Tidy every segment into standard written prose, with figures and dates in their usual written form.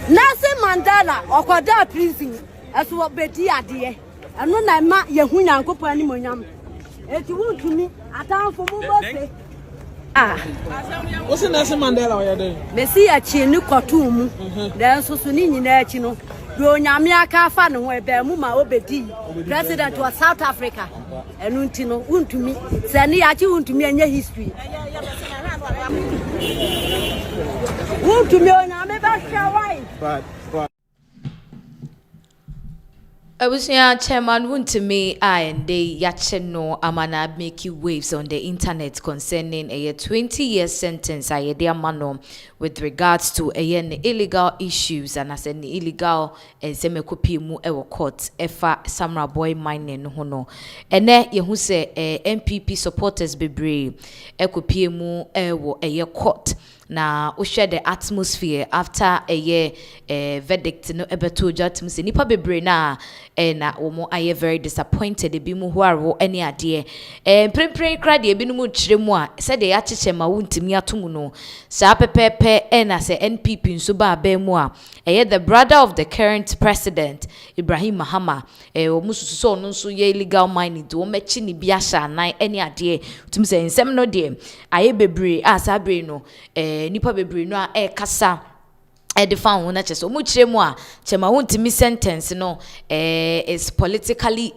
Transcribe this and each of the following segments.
Nelson Mandela okoda prison aso obedi ade eno na ma yehu nyankopon ani monyam eti Wontumi atanfo mu bose what's Nelson Mandela oyede mesi achi ni kotu mu den so so ni nyina achi no do nyame aka afa ne ho ebe mu ma obedi president of South Africa enu nti no Wontumi se ne achi Wontumi anya history Wontumi onyame ba hwawai but I was here, Chairman Wontumi and they yacheno amana making waves on the internet concerning a 20-year sentence I mano with regards to illegal issues and as an illegal semekopi mu ewo court efa Samra boy mining hono ene yehu se NPP supporters bebre ekopi mu ewo court na we share the atmosphere after a year verdict no ebeto jatum se nipa bebre na na omo aye very disappointed e bi mu hoaro ene ade prempren kra de bi no mu kire mu a se de ya cheche ma Wontumi atom no sa pepepe na se NPP nso ba ba mu a the brother of the current president Ibrahim Mahama omo susu so no nso ye illegal mining do o mechi ni bi ahya nan ene ade tum se nsem no de aye bebre asa bre no nipa bebre no a kasa the found one so much more Chema Wontumi sentence no is politically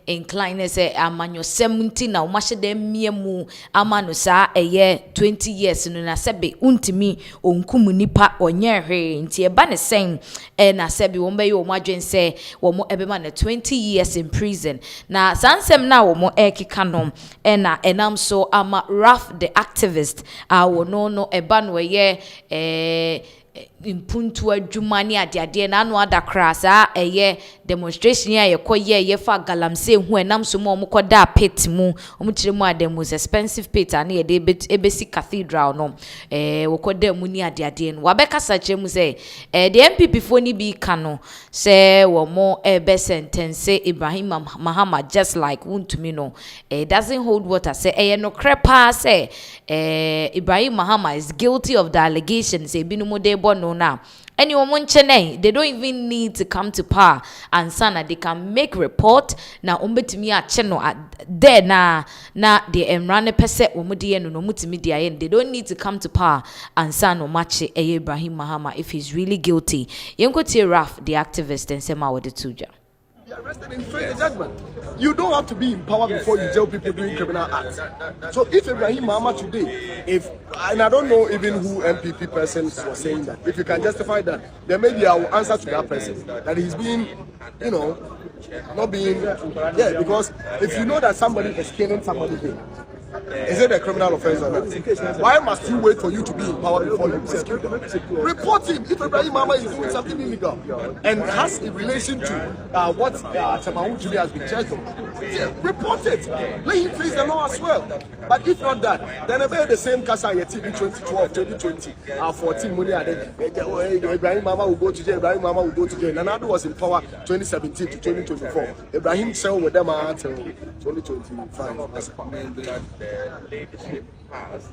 inclined as a manyo 70 na umashe dem miemu amano sa 20 years no na sebe Wontumi onkumu nipa onye hwe nti eba ne sen na sebe wo mbe yo mwadwen se wo mo ebema na 20 years in prison na sansem na wo mo ekeka no na enam so ama Raf the activist wo no eba no impuntu adwumani ade na anu adakra sa demonstration ya yekoye fa galamse hu enam so mo koda pit mu omutire mu ade mu expensive pit na ye de ebesi cathedral no wokoda mu ni ade no wabeka sache mu se the NPP fo ni bi ka no se wo mo ebe sentence Ibrahim Mahama just like Wontumi no it doesn't hold water say no crepa say Ibrahim Mahama is guilty of the allegations say binu mo de bono na any woman chene they don't even need to come to power and sana they can make report na umbetimi a cheno there na the emrane pese omudi eno no mutimi dia yen they don't need to come to power and sana match Ibrahim Mahama if he's really guilty yenkoti Raf the activist and sema wode tuja arrested in fair judgment. You don't have to be in power before you jail people doing criminal acts. So if Ibrahim Mahama today, and I don't know even who NPP person was saying that, if you can justify that, then maybe I will answer to that person that he's being, not being, because if you know that somebody is killing somebody here, is it a criminal offense or not? Why must you wait for you to be in power before you prosecute them? Report him if Ibrahim Mahama is doing something illegal and has a relation to what Wontumi has been charged with. Report it. Let him face the law as well. But if not that, then about the same Kasa TV 2012, 2020, 14 money. Ibrahim Mahama will go to jail. Ibrahim Mahama will go to jail. Nanado was in power 2017 to 2024. Ibrahim sell with them until 2025. Leadership has.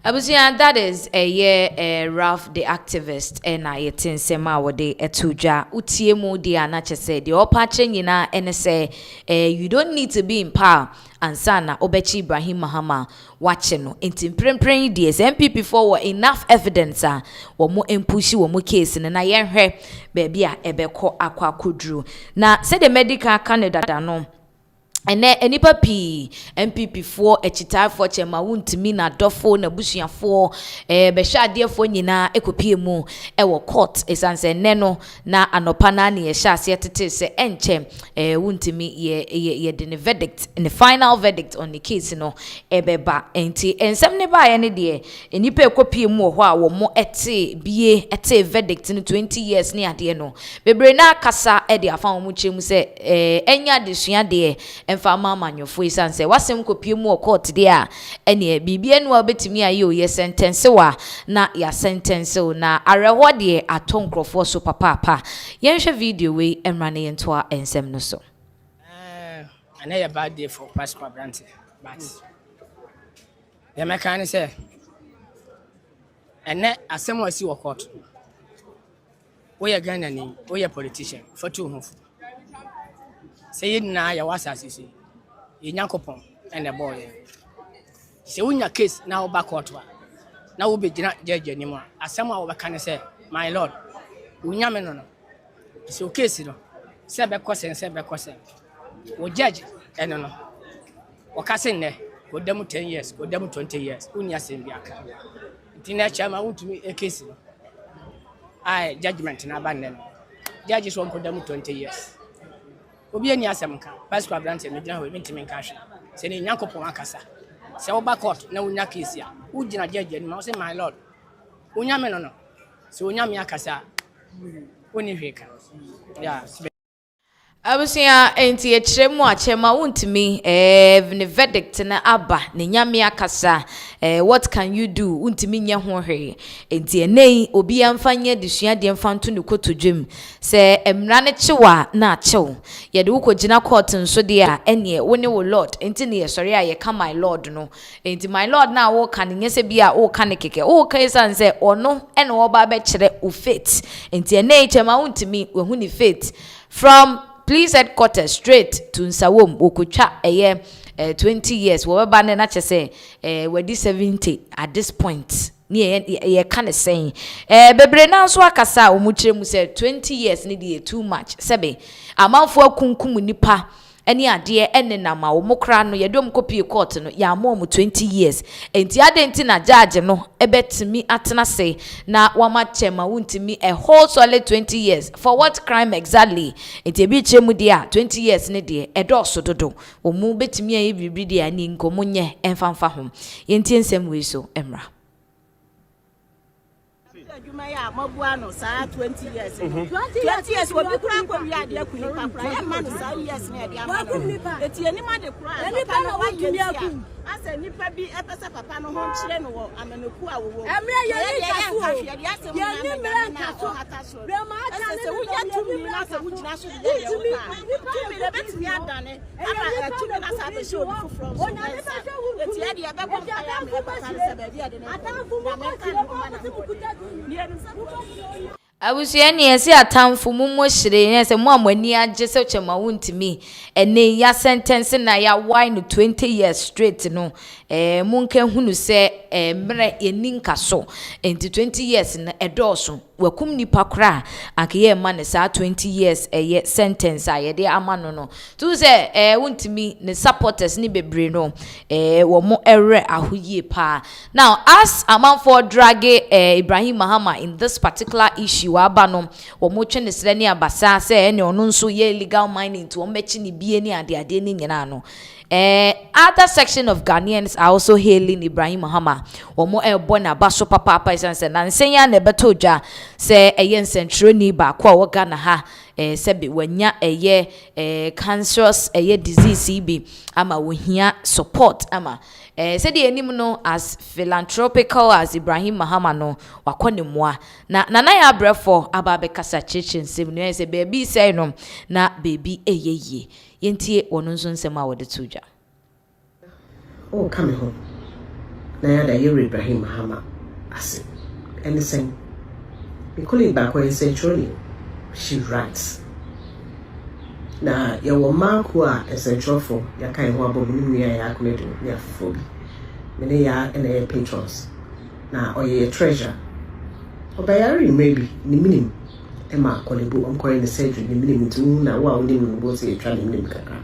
Abusia, that is a year Ralph the activist and I tin sema wode etuja utie mu di anache say the opache nyina ene say you don't need to be in power and sana obechi Ibrahim Mahama watching no inti prempren di NPP for enough evidence wo mo empushi wo mo case na yenhwe baby a ebeko akwa kodru na say the medical candidate no and enipa pi NPP for echitai for Chema Wontumi na dofo na busuafo be hwadeefo nyina ekopie mu ewo court esanse neno na anopa na ne yehase tete se enche Wontumi ye the verdict in the final verdict on the case no ebeba enti ensem ne ba ye ne de enipa ekopie mu ho a wo mo ete verdict no 20 years ne ade no bebre na kasa e de afa wo mu chemu se enya de sua de Fama manyofo isanse wasem kopie mu court dia ene bibia no obetimi aye ye sentence wa na ya sentence na areho de atonkrofo so papa yenhwe video we emrane yento a ensem no so and a bad day for Pastor Brante but The mechanic say, and net as someone see what court. We are Ghanaian, we are politician for 2 months. Say it now, your was as you see. In Yankopon and the boy. Say, when your case now backward. Now will be judge anymore. As someone can say, my lord, Unyameno. It's okay, you know. Sebe question. We judge, and no. Or casting there, go them 10 years, go them 20 years. Unya Simbiaka. Tina Chama want to me a case. I judgment in abandon. Judges won't go them 20 years. Obiani Asamka, Pascal Branch and Midna will meet him in cash. Saying Yanko Pomakasa. Say, back court, no Unyakisia. Ujina judge and mouse, my lord. Unyameno. So Unyamiakasa. Unifika. Yeah. Abusia enti echiremu achema Wontumi ne verdict na aba ne nyame akasa what can you do Wontumi nya ho hwe enti enei obi amfanye desua de mfanto ne kotodwem se emra ne chewa na achew ye de wukogina court nso de a ene wo ne wo lord enti ne yesori a ye ka my lord no enti my lord na wo ka ne nyese bia wo ka ne keke wo ka isan se ono ene wo ba be kire o fate enti enei chema Wontumi we hu ni fate from Police headquarters straight to Nsawom Okutwa 20 years we ba na chese we di 70 at this point ye kind of saying bebre na so akasa omuchire mu say 20 years ni dey too much sebe amanfo akunkum nipa eni ade enenama wo mokra no yedom copy court no ya mo 20 years enti adenti na judge no ebetimi atena say na wama chema Wontumi a whole solid 20 years for what crime exactly enti ebi chemu dia 20 years ne de edoso dodo wo mu betimi ayi bibiri dia ni nkomunye emfanfa ho yenti ensem we so emra Jumaya Mabuano, sir, 20 years. 20 years will be crack when we are there. I am man, years near the Amman. It's any man, the cry. Any panel, what you mean? As a nipper be a papa, no home channel, I'm an Okua. I'm Abusia ni ese atamfo mummo hire ne se mo amani age se chema Wontumi ene ya sentence na ya why no 20 years straight no munke hunu se mre eninka so enti 20 years na edoso wakum nipa kra akeye ma ne sa 20 years eye sentence aye de amano no tu se Wontumi ne supporters ni bebre no wo mo ere ahoyie pa now as amanfo drage Ibrahim Mahama in this particular issue abano wo mo twe ne sere ne abasa se ene ono nso ye illegal mining to omechi ni bie ni ade ni nyina no other section of Ghanaians are also hailing Ibrahim Mahama. Omo bona baso papa isan se na nsenya na betoja se eye nsentro ni ba kwa wo Ghana ha sebe wanya cancerous disease ibi ama wohia support ama said the enim no as philanthropical as Ibrahim Mahama no wakone moa na ya brefo ababe kasa chichin sim no say baby say no na baby eyeye yentie wono nso nsem a wode tuja oh come home na ya da Ibrahim Mahama ase anything we call it back when centrally she writes na ya wo manko a essential for ya kan ho abom ni ya akomedo ya fobi mene ya ene patrons na oye treasure obayari maybe ni minim e ma kolebu onko in the surgery ni minim tu na wa oni no bo se twa ni minim kakra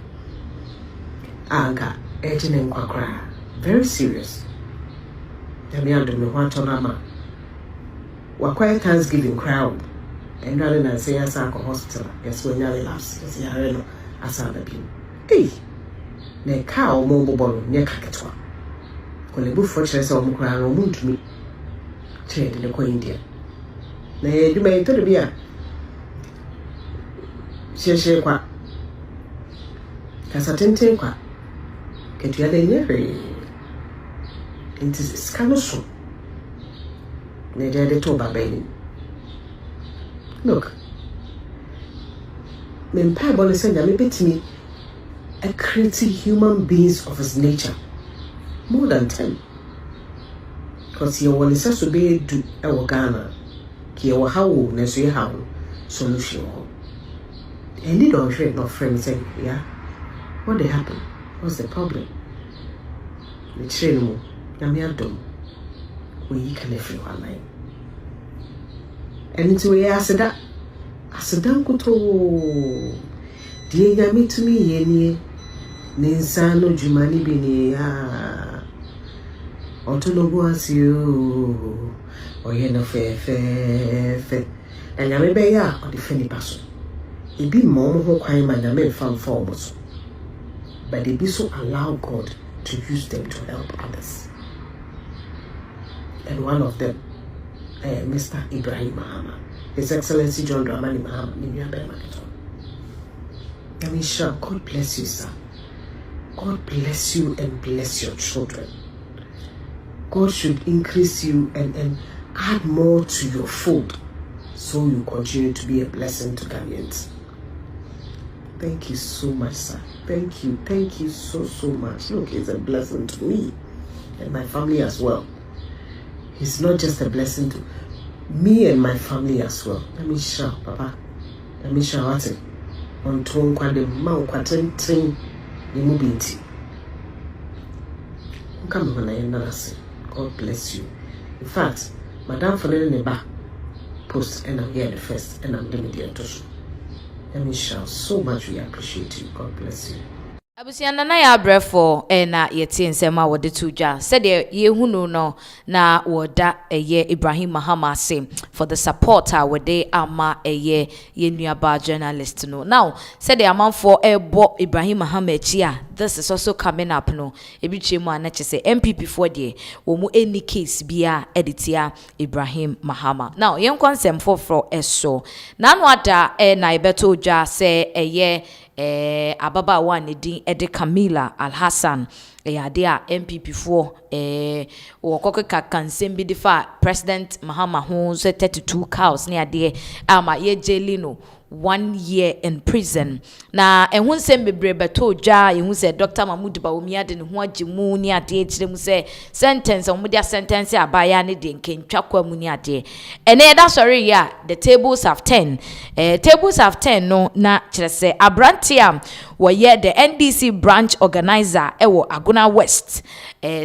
anga ejine nkwakra very serious ya mi ando me ho tonama wa quiet Thanksgiving crowd and rather than say as a hospital, yes, when you last, as you are as a baby. Hey, ne cow mobile near Kakatwa. When the bull fortress or Mukra or Wontumi, trade in the coin India. Nay, you may tell me, she qua Casatin qua. Get you other near into scandal. Nay, the Toba baby. Look, men Bible is saying that me a creative human beings of his nature. More than 10. because you want to be do a Ghana, Kia how Nessie how solution. And you don't share no friends say, yeah, what they happen? What's the problem? The train, Yamiadum, we can feel our line. And into a asada, Asadanko, dear Yami to me, Yenny, Ninsano Jumani Bini, Ontonobu as you, or Yeno fair, and Yamebeya or the Fenny Passo. It be more who crime and Yame found foremost, but they be so allow God to use them to help others. And one of them, Mr. Ibrahim Mahama, His Excellency John Dramani Mahama, Nibiabe Maketon. Yamisha, God bless you, sir. God bless you and bless your children. God should increase you and add more to your fold so you continue to be a blessing to Ghanaians. Thank you so much, sir. Thank you so much. Look, it's a blessing to me and my family as well. It's not just a blessing to me and my family as well. Let me shout, Papa. Let me shout it. On tone kwade man kwaten train the mobility. Come on, I never say. God bless you. In fact, Madame Fanele post and I'm here the first and I'm doing the other. Let me shout so much. We appreciate you. God bless you. Abusiana na ya brefo na yeti nsema wode tuja said ye hunu no na woda Ibrahim Mahama say for the supporter wode ama ye nuaba journalist no now said the amount for bo Ibrahim Mahama chia this is also coming up no ebi mu anache say NPP for de wo mu any case bia editia Ibrahim Mahama now yen konsem for eso na no ada na ibeto ja say ababa one edi Camila Al-Hassan ade NPP for wo kokeka kansem bi defa President Mahama ho 32 cows ne ade ama ye jeli no 1 year in prison na ehun sem bebre beto ja ehun se Dr. Mahmoud Bawumia de ne ho agimu ne ade kirem se sentence o mudia sentence abaya ne de nkentwa kwamu ne ade ene da sorry ya the tables have 10 no na kire se abrantia wo ye the NDC branch organizer ewo Aguna West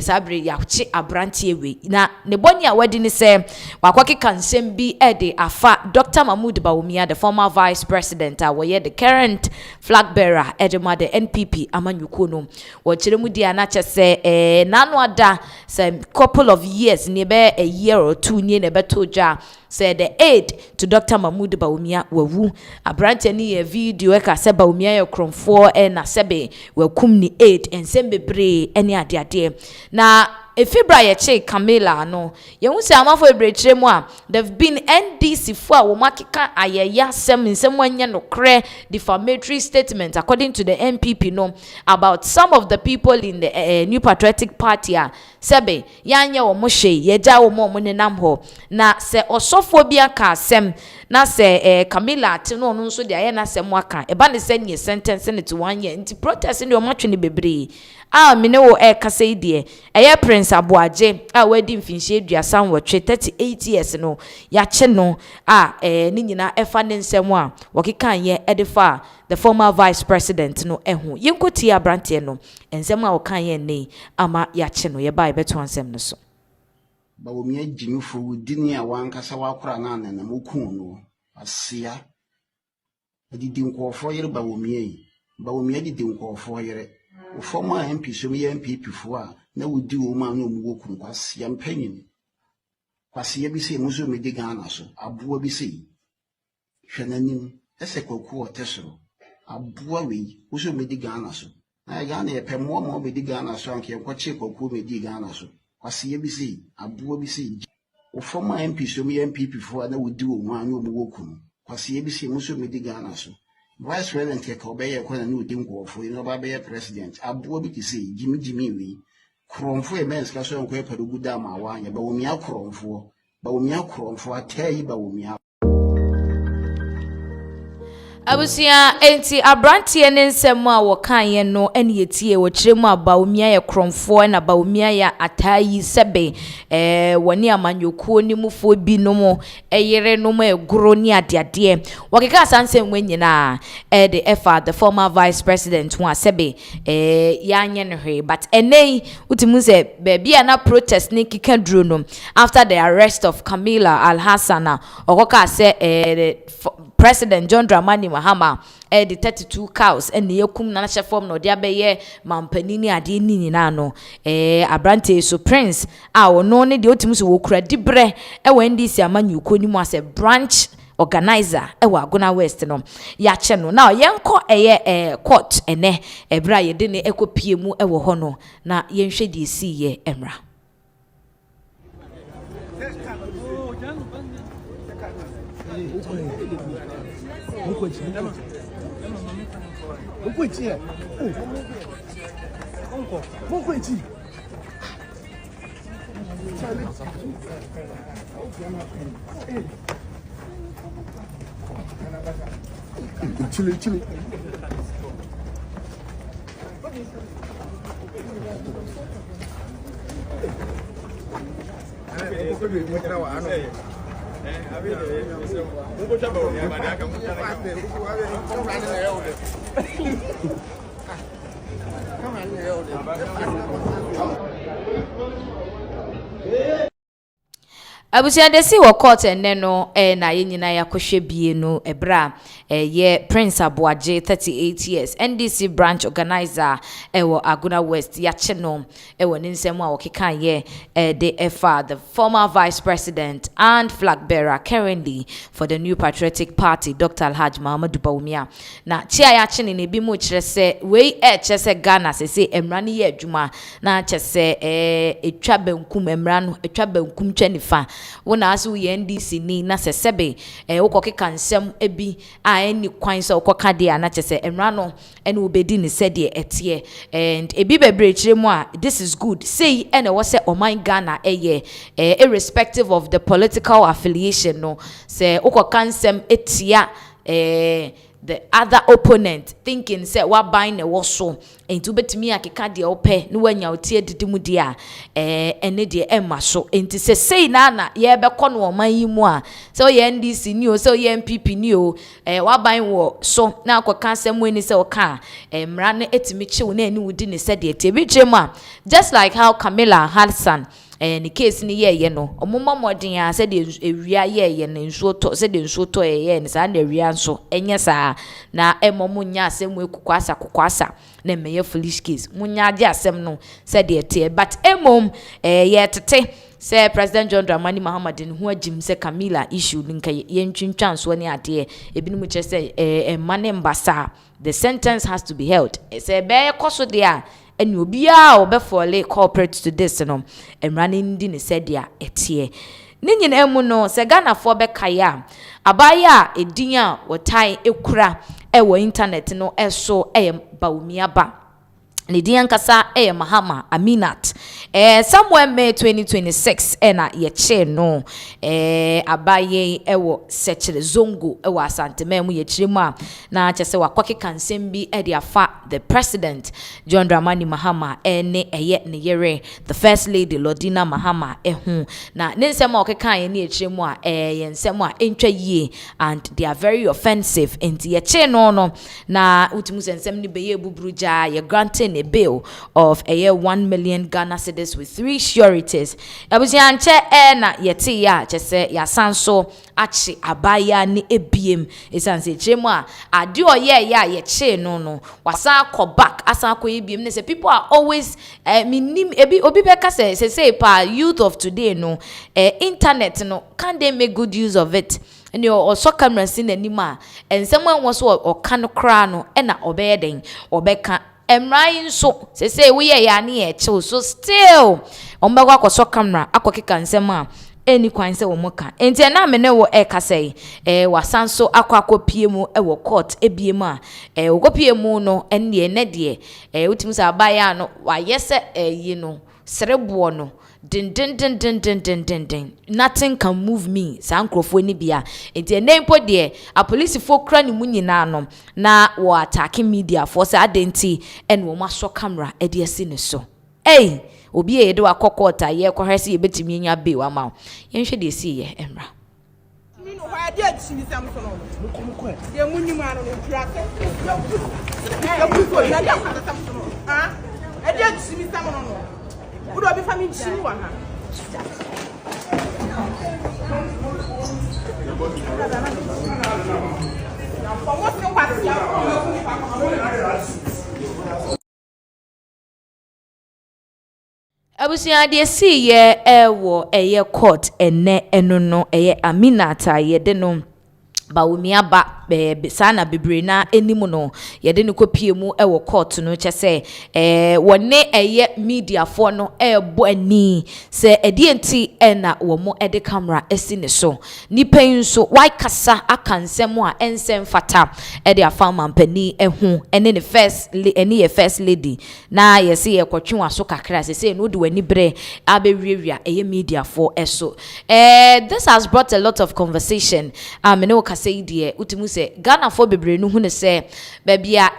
sabre ya chi abrantie we na ne boni a wadi ne se wakwake kansem bi de afa Dr. Mahmoud Bawumia the former vice president where the current flag bearer edema the NPP amanyuko no wo kiremu dia na chese nanu ada some couple of years near a year or two near the betoja said the aid to Dr. Mahmoud Bawumia wawu abrante ni a video eka se Bawumia ye kromfo na sebe wakum ni aid ensem bebre ene ade na Efibra yeche Camila no yehu se amafo ebrechire mu a they've been NDC fo a wo makeka ayeya sem wanya no kre defamatory statement according to the NPP no about some of the people in the New Patriotic Party a sebe yanya wo mo hwe yeja wo mo nenam ho na se osofo bia ka asem na se Camila ate no no nso de aye na asem aka eba ne se nye sentence ne to 1 year nti protest ne o matwe ne bebre mine wo kasa idie eye Prince Abuaje wadi mfinhie aduasa nwotwe 38 years no ya che no ni nyina efa ne nsem a wokekan ye edefa the former vice president no ehu yinkoti abrante no ensem a wokan ye nei ama ya che no ye bai beto nsem no so Bawumia jinufu dini a wankasa wakora na moku no asia adidi nkofo yere Bawumia didi nkofo yere former MP so me NPP fo a na wodi wo ma na omugo kun kwase yampanyin kwase bi se muso me di Ghana so aboa bi se hwenanim ese kwaku otesoro aboa we muso me di Ghana so na Ghana ye pemo mo me di Ghana so anke kwache kwaku me di Ghana so kwase bi se aboa bi se wo former MP so me NPP fo a na wodi wo ma na omugo kun kwase bi se muso me di Ghana so Vice President ke obeye ko na no di nkofo no ba be president aboa bi ti say jimi we kromfo e mens ka so enko e padugu da ma wa anya Bawumia kromfo atayi Bawumia Abusia enti abrantie ne nsem a wokan ye no ene yetie wo kiremu abaomia ye kromfo na abaomia ya atayi sebe woni amanyokuo ni mufo bi no mo eyere no mo eguro ni adeade wakeka sansem wenyina the efa the former vice president who sebe ya anye no hwe but enei utimu se bebia na protest ni kika duro no after the arrest of Camilla Al-Hassana okoka se President John Dramani Mahama the 32 cows and the yokum na national form no dia beye mampanini ade ni nyina no abrante so prince no ne de otimu so wokura dibre when this amanyuko ni mu as a branch organizer wa Aguna West no ya che no now yenko court ene ebra ye de ne ekopie mu wo ho no na yenhwe de si ye emra Chili. Abusia de si wo court enne no na ye nyina yakohwe bie no ebra ye Prince Aboaje 38 years NDC branch organizer ewo Aguna West ya che no ewo ninsem a okeka ye the FR the former vice president and flag bearer currently for the New Patriotic Party Dr. Alhaji Muhammadu Bawumia na chia ya che ne bi mu kire se we che Ghana se emra ne ye adwuma na che se etwa bankum emra no etwa bankum twanifa wona asu ye NDC ni na sesebe wokokeka nsem ebi a eni kwan so wokoka de na chese emra no ene obedi ni sede etie and ebi bebre kiremu a this is good say ene wo se oman Ghana irrespective of the political affiliation no say wokoka nsem etia the other opponent thinking say wa buying a waso enti betimi akeka de ope no wanya otie didimu dia ene de emma so enti say na ye be kɔ no man yi mu a so ye NDC ni o so ye NPP ni o wa buying wo so na akɔka asɛm eni say oka mra no etimi kyew na eni wudi ne sɛ de etie bi kyeremu a just like how Camilla Hassan the case ni ye no omoma modin ya se de ewia ye no nsuo to se de nsuo to ye ne sa na ewia nso enye sa na emomu nya asem kokwasa na meye foolish case munya ade asem no se de ete but emom ye tete say President John Dramani Mahama den ho agim se Camilla issue nka ye ntwintwan so ne ade ebinum che se emane mbasa the sentence has to be held say be koso de a eni obia obefole corporate to this no emrane ndi ne sedia etie ni nyina emu no se Ghana for be kaya abaya edin a wotai ekura ewo internet no eso Bawumia ba Lidian Kasa Mahama Aminat somewhere May 2026 ena yeche no abaye ewo sechere zongo ewo asante memu yechirima na chese wakwake kansembi edi afa the president John Dramani Mahama ene ne yere the first lady Lordina Mahama na nensema okeka ye ne yechirimu a yensema a entwa yie and they are very offensive enti yeche no na utimu sensem ni beye bubruja ye granting a bill of a year 1 million Ghana cedis with 3 sureties. Abusianche na yeti ya chese ya sanso achi abaya ni ebiem esanse chemu a ade oye ya yeche no wasa ko back asa ko ebiem ne say people are always minim ebi obi beka say pa youth of today no internet no can they make good use of it and your so camera sin anima and someone was or kan kra no e na obeden obeka emrai so say we ya na e chill so still ombagwa akoso camera akokeka nsem a eni kwan se wo moka enti na me ne wo eka sei wasanso akopie mu wo court ebie mu a wo kopie mu no ene ne de utimi sa abaya no wa yese yi no Serebo no din. Nothing can move me. Sa nkrofo ni bia. Enti enempo de a police fo kra ni mu nyina no na wo attacking media for say adenti and wo maso camera e de asi ne so. Hey, obi e de akokota ye kohwese ye betimi nya be wa ma. Yen hwe de si ye emra. Mino ha de adisi sam so no. Ye munyi ma no trake. Ya buko ya de akata sam so no. Ha? E de adisi sam no no. Udo bi fami chini wa ha. Abusia de si ye ewo eye court ene enono eye Aminata ye de no ba wumia ba sana bebre na enimu no ye de ne kopie mu ewo court no che wone eye media for no ebo ani se edienti ena wo mo ede camera esi ne so nipa nso why kasa akansem a ensem fata ede afama mpani ehu ene ne first lady na ye se ye kwotwe aso kakra se no de wani bre abewiewia eye media for eso this has brought a lot of conversation no say die utimu se Ghana for bebre no hu ne se babia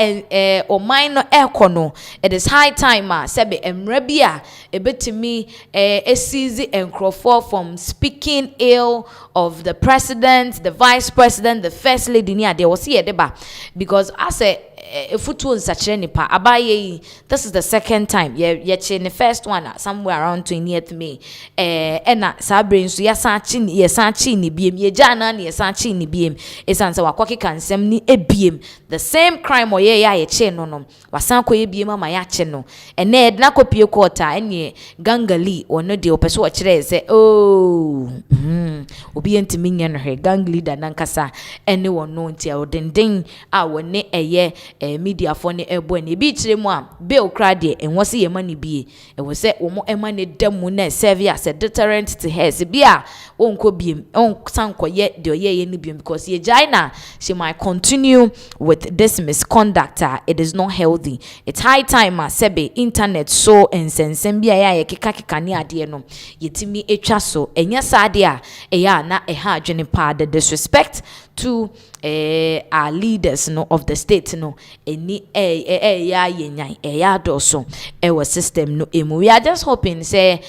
o mine no ekono it is high time sebe emra bia ebetimi esizi enkrofo from speaking ill of the president, the vice president, the first lady ni ade was here deba because as a futu nsachire nipa abaye this is the second time ye che the first one somewhere around 20th May ena sabre nso ya san chi ni biem ye jana na ye san chi ni biem esan se wakwake kansem ni ebiem the same crime oye ya ye che no wasan ko ye biem ama ya che no ene ed na kopie quarter ene gangali ono de opeso kire se obi entimi nya no he gang leader nankasa ene wono ntia odenden a wone eye media for ne ebo ne bi kire mu a bill crade enwo se ye mani bie enwo se wo mo ema ne damu na serve as a deterrent to her se bia onko biem on sanko ye de ye ni biem because ye Jaina she might continue with this misconduct. It is not healthy. It's high time sebe internet so ensensem bia ya ye keka ne ade no yetimi etwa so enya sade a eya na eha adwene pa the disrespect to our leaders no of the state no eni ya yenyan ya doso our system no emu. We are just hoping say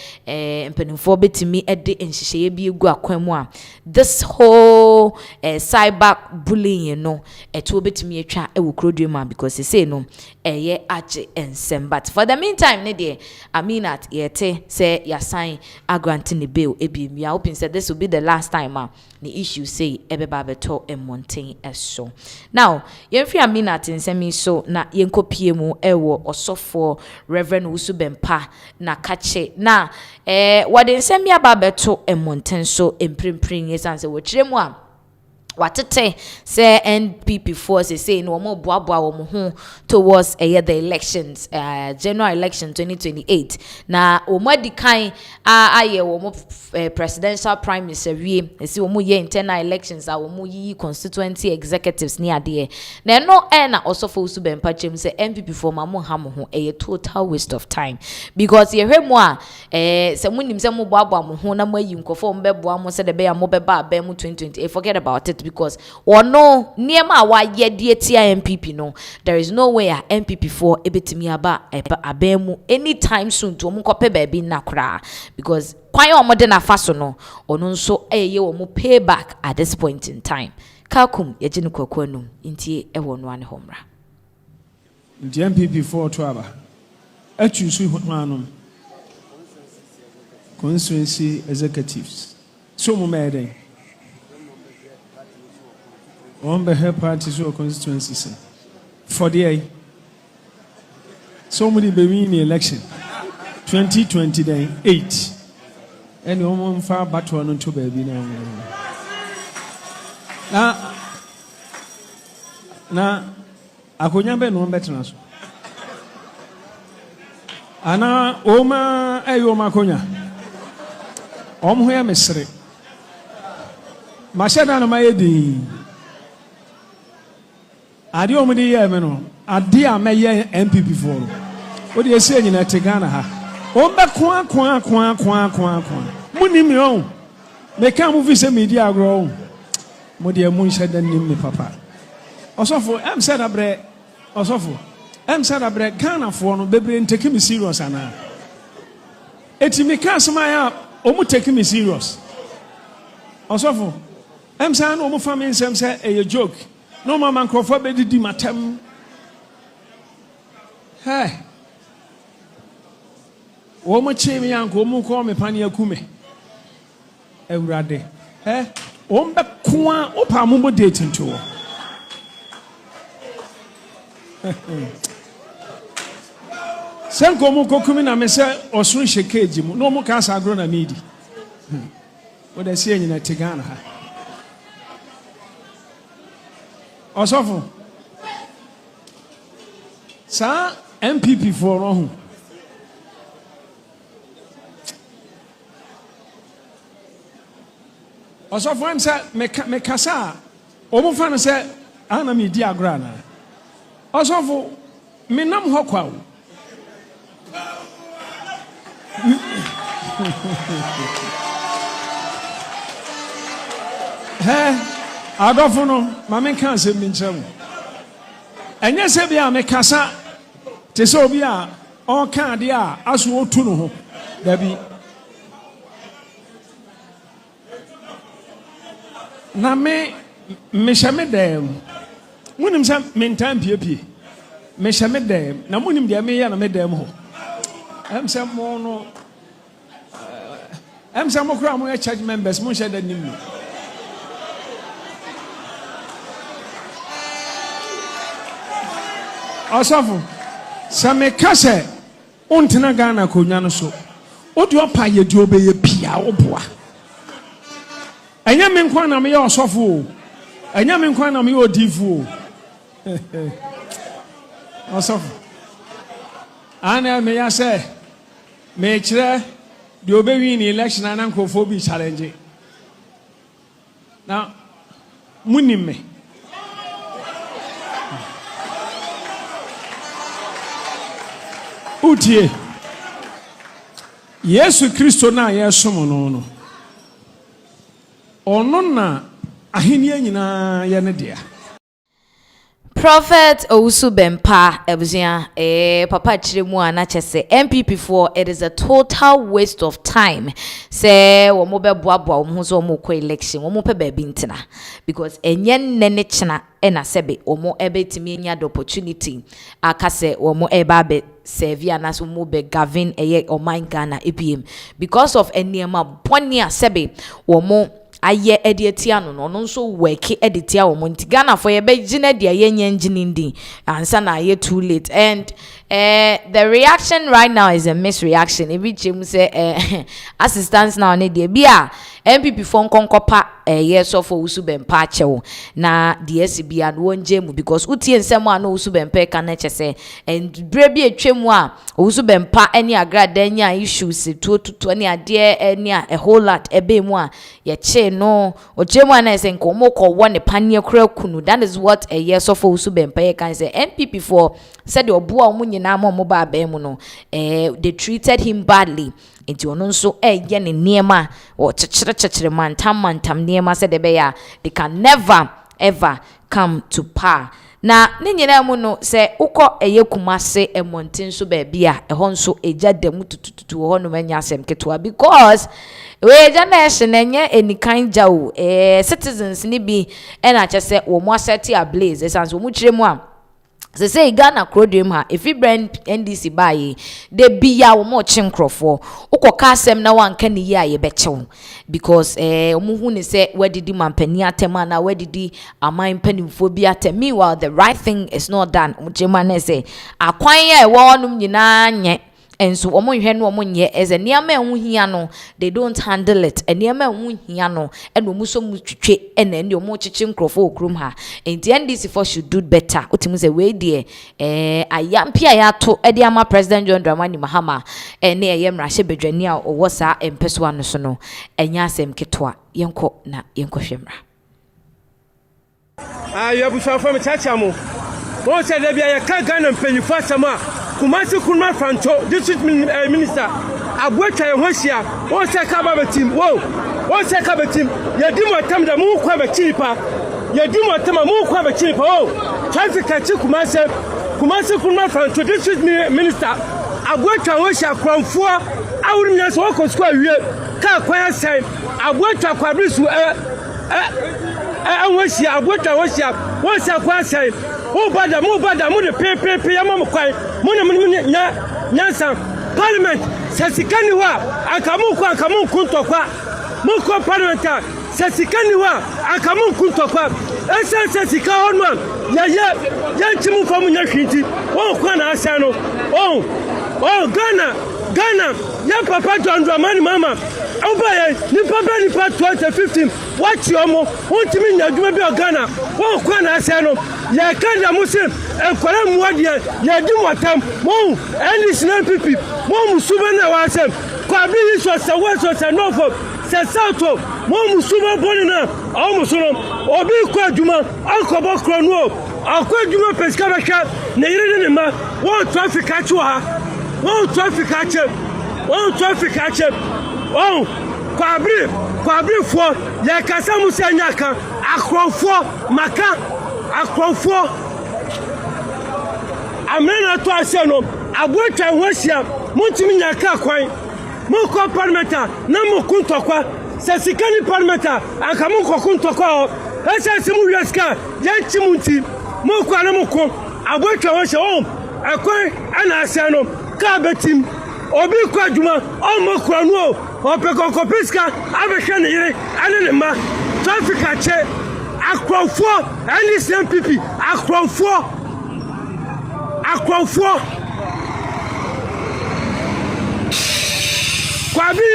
mpenimfo betimi ede enhihye bi egu akwamu a this whole cyber bullying no eto betimi atwa ewo krodwema because they say no eye age ensem but for the meantime ne de Aminat yete say ya sign a grant ni bill ebi we are hoping say this will be the last time the issue say ebeba beto emonten eso. Now yemfi Aminat nsemi so na yenkopie mu ewo osofo Reverend Usubempa na kache na wade nsemi aba beto emonten so emprimprin yesanse wo kiremu a watete say NPP force say no more boaboa wo ho towards the elections general election 2028 na omadi kan aye wo presidential prime minister wie say wo ye internal elections wo yi constituency executives ni ade na no na also for Usubempa chem say NPP for ma mo ha mo ho total waste of time because ye hwemu a say munim say mo boaboa mo ho na mo yi nkofo mo beboa mo say de be ya mo beba ba mu 2028 forget about it because no niema wa ye die tia MPP no there is no way a MPP for ebetimi aba abemu anytime soon to omo kope ba bi nakra because kwan omo de na faso no ono nso eye omo payback at this point in time kakum ye gine kwakwanu ntie ewo no ane homra the MPP for to aba atusu hono constituency executives so mo mede on the help parties or constituencies for the year. So many baby in the election 2028 and one far battle on to baby now. Now, I could never know better. Ana Oma Ayoma Konya Omwea Mesre Mashada na Mayedi Adi omudi ye me no adi a meye MPP for what you say nyina te Ghana ha Omba kwa. Muni mi on. Me can move se media grow. Modi amun shada nim papa. Osofo em said abre osofo. Em said abre Ghana for no bebre take me serious ana. Eti me can smaya omu take me serious. Osofo em say no omu family sem say a joke. No mama nkrofo be di matem. Hey. Omu chemi yanko omu ko me pani akume. Ewurade. Ombe kwa opa mumo dating to. Senko mu kokumi na me se osun shekeji mu no mu ka sa agro na needi. Wo da sie nyina tigana ha. Osofo. Sa NPP for no. Osofo am say me kasa omo fa no say ana me di agro na. Osofo me nam ho kwa wo. Adofo no mama kan se mi nkyem. Enye se bia me kasa te se obi a on kan de a aso otu no ho. Da bi na me hyame dem. Munim sa mentan piepie. Me hyame dem. Na munim de me ya na me dem ho. Em say mo no em say mo kra mo church members mo share that nim. Osofo sa me kase ontena Ghana konya no so. Odi opa ye di obeye pia oboa. Enya me nkwa na me ye osofo. Enya me nkwa na me ye odifu. Osofo ana me ya say me kire the obewi in election and ankophobia challenge. Now, munime. Utie. Yesu Kristo na yesomo no. Ono na ahenia nyina ye ne dia. Prophet Owusu Bempa Ebusia Papa Chiremu anachese NPP4 it is a total waste of time. Say womo be boaboa wo so mo ko election womo pe ba bi ntina because enye nene china na sebe womo ebetimi nya the opportunity akase womo eba be serve anas womo be govern eye oman Ghana ebiem because of eniema boni asebe womo aye ediatia no nso work editia wo monti Ghana for ye be gina dia ye engine din ansa na ye too late and the reaction right now is a misreaction every chem say assistance now ne dia bia NPP for nkonkopa yes of Owusu Bempa chewo na DS bia no njemu because utie nsem a no Owusu Bempa ka na chese and brebi atwemu a Owusu Bempa any agrada nya issues to any ade any a whole lot ebe mu a ye che no ojemu na ese nkomo ko wone panie kura kunu that is what a yes of Owusu Bempa can say NPP for said obo a mu nyina mo ba ba mu no they treated him badly into ono nso ye ne niema o chechire mantam niema said beya they can never ever come to power na ne nyina mu no se ukọ eye kumase emontin so ba bia ho nso eja dem tututu ho no manya asem ketwa because we generation enye enikan jawo citizens ni bi na chese wo mo aseti a blaze esanso mu chire mu a say Ghana crowdem ha if Ibrahim NDC baye de biya wo mo chinkrofo ukoka asem na wanka ni ye aye bechew because omuhu ne say wedidi mampani atema na wedidi aman panimfo bi atemi while the right thing is not done ujema na say akwan ye wo onum nyina nye enso omo hwe no omo nye eze niam enhu hia no they don't handle it niam enhu hia no eno omuso mu twetwe ena ndi omo chichi nkrofo okrum ha enti NDC for should do better otimu say we die ayampi ayato edi ama President John Dramani Mahama ene yemra hye bedwani a owo sa empeso ano so no enya asem ketwa yenko na yenko hwemra ayo bushafo me chacha mo won se de bia ye ka Ghana mpanyifo asema Kumasi Kunma Franco, district minister, Abueta Hosia, one second team, one second team, Yadimo Tam the Moon Quaba Chilipa, Yadimo Tama Moon Quaba Chilipa, traffic at Kumasi Kunma Franco, district minister, Abueta Hosia, Crown 4, I wouldn't just walk on square year, Car say, Abueta Quabrisu, Hosia, Abueta Hosia, once I say, bada, the pay, Nyansa, Parliament, Sasikaniwa, Akamu Kuntokwa, Muko Parliament, Sasikaniwa, Akamu Kuntokwa, Sasika Honman, Yanchimu from Yakinti, Kwana Asano, Ghana, Yan Papa John Dramani Mama, Obaye, Nipa 2015, watch your mo, Wontumi Yaduma Ghana, Kwana Asano, Yakanda Muslim, and Kwaram Wadia, Yadumatam, Mo, and this NPP, Mo Musubana Wasem, Kwabi was a West was a Norfolk, Sasato, Mo Musuma Bonina, Almosolom, Obi Kwaduma, Alcobo Crono, Alquaduma Pescavaca, Nairima, one traffic catcher, one traffic catcher, Kwabri for Yakasamu Sanyaka, Akron for Maka, Akron for Amena to Aseno, Abueta Hosia, Wontumi Yaka Kwai, Moko Parmeta, Namu Kuntokwa, Sasikani Parmeta, Akamuko Kuntokwa, Simu Yaska, Yanchimunti, Moko Anamuko, Abueta Hosia, Akwai, Anasano, Kabetim. Obi Kwaduma, Omo Kwano, Opekopiska, Abekane Yere, Anema, Traffic Ache, Akron 4, and this NPP, Akron 4, Kwabi,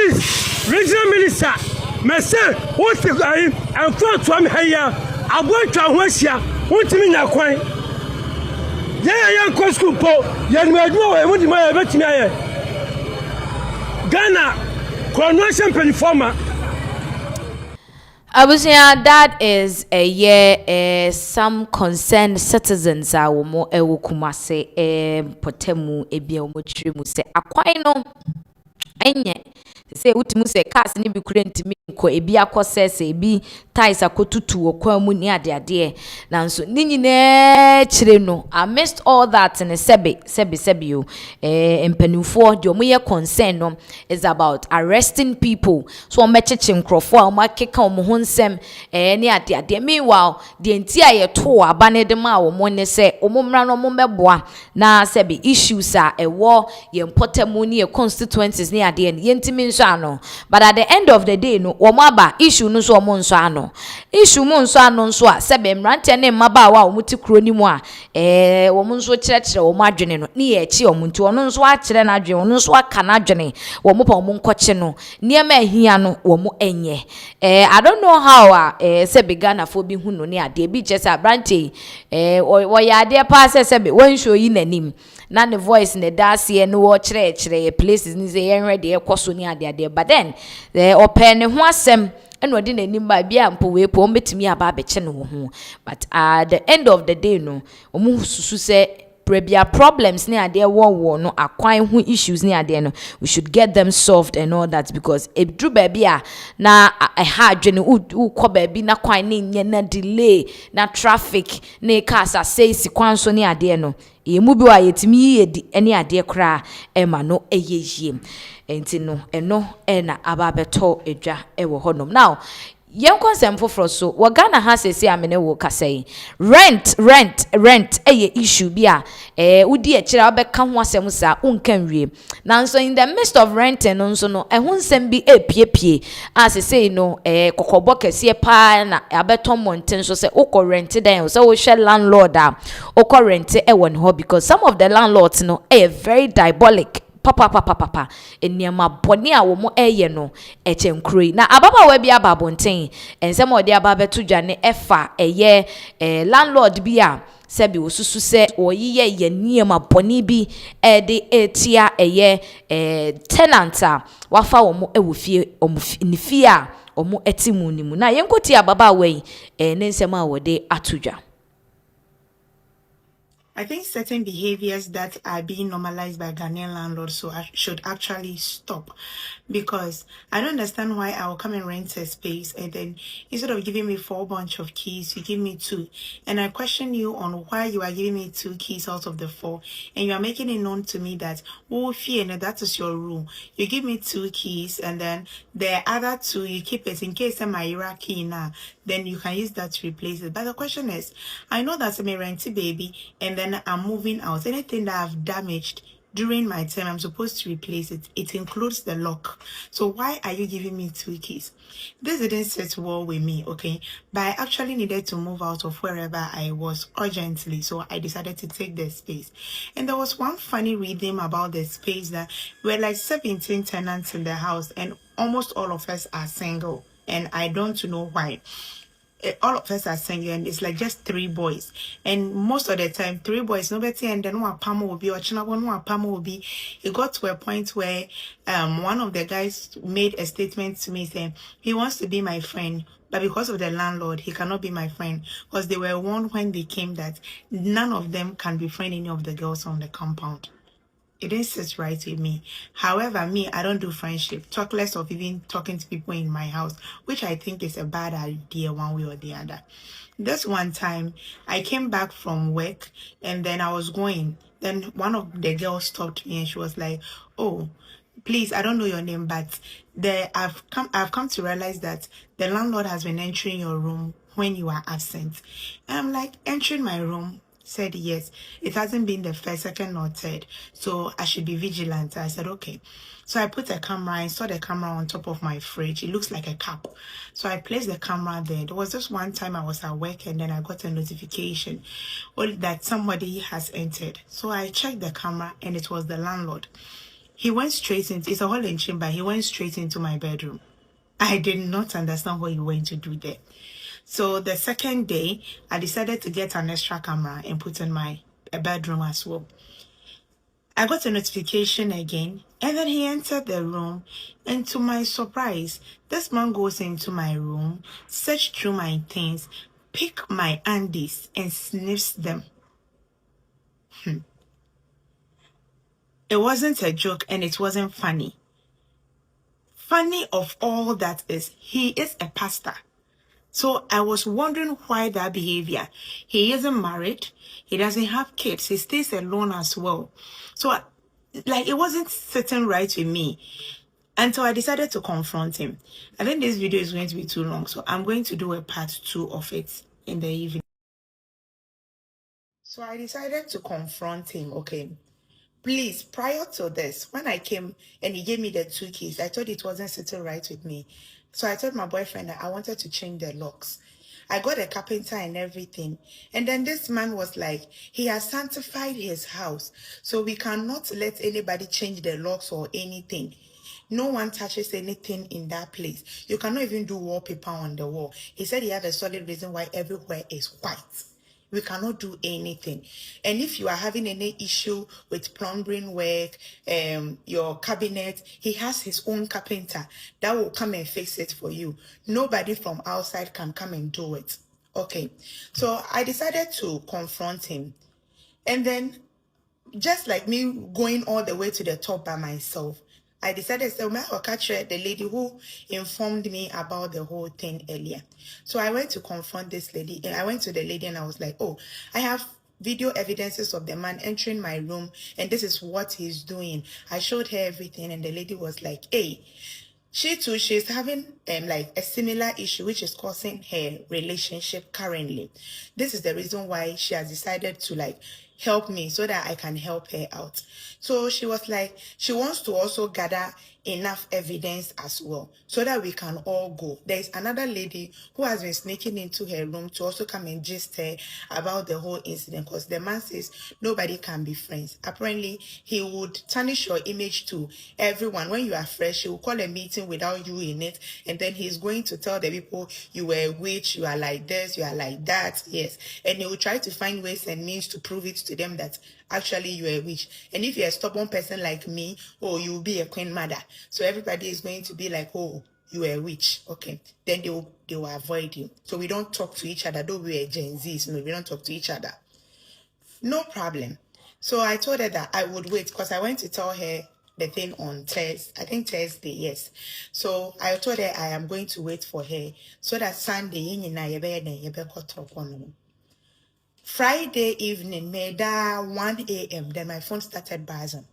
Regional Minister, Messe, what's the guy, and 4 to Amhaya, Abueta Hosia, Wontumi Yakwai. Young Cosco, Yanmadu, and what you might have met Ghana, Coronation Performer. I was saying that is a year some concerned citizens are more Kumase Potemu Ebiomutrimu say Aquino Enye say Utimu say cast ni be couldn't me ko ebia kwose ebi ties akotutu okwa mu ni ade ade nanso ninyi na chire no amidst all that in sebe you empanufo de omoye concern no is about arresting people so omecheche nkrofo a makeka omo ho nsem ni ade ade meanwhile de nti aye to abane de ma omo ne se omo mra no omo meboa na sebe issues a ewo ye importamu ni constituencies ni ade ye ntimi nso ano but at the end of the day no aba issue no so omo nso ano issue mo nso ano nso a sebe mrante ne mmaba wa omo ti kro ni mu a omo nso kirekire omo adwene no ne ye echi omo nti ono nso a kire na adwene ono nso aka na adwene omo pa omo nkoche no niema ahia no omo enye I don't know how sebe Ghana fo bi hu no ne ade bi chese abrante wo ya ade pa sebe won show yi nanim na the voice ne dasie no wo kire places ni ze yen ready ekoso ni ade but then open ne ho asem eno odi nanim ba bia mpo we po mbetimi aba abeche no ho but at the end of the day no omu susu se prebia problems ni ade wo no akwan ho issues ni ade no we should get them solved and all that because if drew baby na ha adwene ukọ baby na kwan ni nye na delay na traffic na cars say si kwan so ni ade no yemu bi wa yetimi yedi ene ade kra ema no eyeyie enti no eno na ababeto edwa ewo honom now yen konsem foforo so wo Ghana ha sese amene wo kasai rent issue bia udi e kira obeka ho asem sa unkan wie nanso in the midst of renting no nso no ho nsem bi epiepie asese no kokobo kese pa na abeto monten so se ukọ rent den so wo hwe landlord a ukọ rent won ho because some of the landlords no very diabolic papa eniama boni a wo mo eye no echenkroi na ababa wa bi ababonten ensem odi ababeto dwane efa landlord bi a sebi osusu se oyiye ye niema boni bi de etia tenant a wafa wo mo ewofie omfie a omo etimu nimu na yenkoti ababa wa yi ne nsem a wo de atodwa I think certain behaviors that are being normalized by Ghanaian landlords should actually stop, because I don't understand why I will come and rent a space and then instead of giving me 4 bunch of keys, you give me 2. And I question you on why you are giving me 2 keys out of the 4, and you are making it known to me that, oh, fear, and that is your rule. You give me 2 keys and then the other 2 you keep it in case my key now, then you can use that to replace it. But the question is, I know that I'm a renty baby and then I'm moving out. Anything that I've damaged during my time, I'm supposed to replace it. It includes the lock. So why are you giving me 2 keys? This didn't sit well with me, okay? But I actually needed to move out of wherever I was urgently, so I decided to take the space. And there was one funny rhythm about the space that we're like 17 tenants in the house and almost all of us are single, and I don't know why. All of us are single, and it's like just 3 boys, and most of the time 3 boys, nobody, and then one pamo will be or one pamo will be. It got to a point where one of the guys made a statement to me saying he wants to be my friend, but because of the landlord he cannot be my friend, because they were warned when they came that none of them can befriend any of the girls on the compound. It didn't sit right with me. However, me, I don't do friendship. Talk less of even talking to people in my house, which I think is a bad idea one way or the other. This one time, I came back from work and then I was going. Then one of the girls stopped me and she was like, oh, please, I don't know your name, but I've come to realize that the landlord has been entering your room when you are absent. And I'm like, entering my room? Said yes. It hasn't been the first, second, or third, so I should be vigilant. I said okay. So I put a camera. I saw the camera on top of my fridge. It looks like a cap. So I placed the camera there. There was just one time I was at work and then I got a notification that somebody has entered. So I checked the camera and it was the landlord. He went straight into, it's a hall and chamber. He went straight into my bedroom. I did not understand what he went to do there. So the second day, I decided to get an extra camera and put in my bedroom as well. I got a notification again, and then he entered the room, and to my surprise, this man goes into my room, searched through my things, pick my undies, and sniffs them. It wasn't a joke, and it wasn't funny. Funny of all that is, he is a pastor. So I was wondering why that behavior. He isn't married. He doesn't have kids. He stays alone as well. So like it wasn't sitting right with me until I decided to confront him. I think this video is going to be too long, so I'm going to do a part 2 of it in the evening. So I decided to confront him, okay? Please, prior to this, when I came and he gave me the 2 keys, I thought it wasn't sitting right with me. So I told my boyfriend that I wanted to change the locks. I got a carpenter and everything. And then this man was like, he has sanctified his house, so we cannot let anybody change the locks or anything. No one touches anything in that place. You cannot even do wallpaper on the wall. He said he had a solid reason why everywhere is white. We cannot do anything. And if you are having any issue with plumbing work, your cabinet, he has his own carpenter that will come and fix it for you. Nobody from outside can come and do it. Okay. So I decided to confront him. And then, just like me going all the way to the top by myself, I decided to catch the lady who informed me about the whole thing earlier. So I went to confront this lady, and I went to the lady and I was like, oh, I have video evidences of the man entering my room and this is what he's doing. I showed her everything and the lady was like, hey, she too, she's having like a similar issue which is causing her relationship currently. This is the reason why she has decided to like help me so that I can help her out. So she was like, she wants to also gather enough evidence as well so that we can all go. There's another lady who has been sneaking into her room to also come and gist her about the whole incident, because the man says nobody can be friends. Apparently he would tarnish your image to everyone. When you are fresh, he will call a meeting without you in it, and then he's going to tell the people you were a witch, you are like this, you are like that. Yes, and he will try to find ways and means to prove it to them that actually you are a witch. And if you're a stubborn person like me, oh, you will be a queen mother. So everybody is going to be like, oh, you are a witch. Okay. Then they will avoid you. So we don't talk to each other. Though we are Gen Zs, no, we don't talk to each other. No problem. So I told her that I would wait because I went to tell her the thing on Thursday. I think Thursday, yes. So I told her I am going to wait for her so that Sunday, Friday evening, made 1 a.m. Then my phone started buzzing.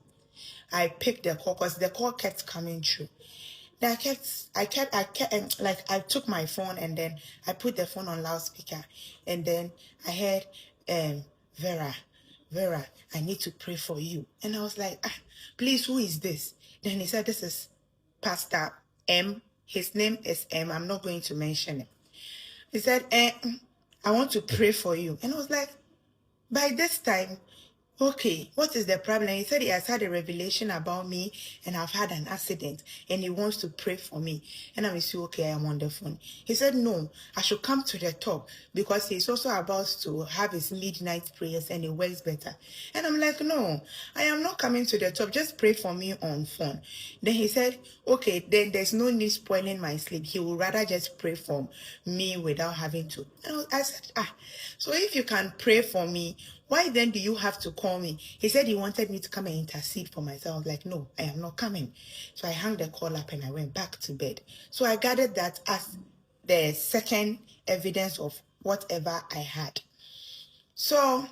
I picked the call because the call kept coming through. Then I took my phone and then I put the phone on loudspeaker and then I heard, Vera, I need to pray for you. And I was like, please, who is this? Then he said, this is Pastor M. His name is M. I'm not going to mention it. He said, I want to pray for you. And I was like, by this time, okay, what is the problem? He said he has had a revelation about me and I've had an accident and he wants to pray for me. And I'm saying, okay, I'm on the phone. He said, no, I should come to the top because he's also about to have his midnight prayers and it works better. And I'm like, no, I am not coming to the top. Just pray for me on phone. Then he said, okay, then there's no need spoiling my sleep. He would rather just pray for me without having to. And I said, so if you can pray for me, why then do you have to call me? He said he wanted me to come and intercede for myself. I was like, no, I am not coming. So I hung the call up and I went back to bed. So I gathered that as the second evidence of whatever I had. So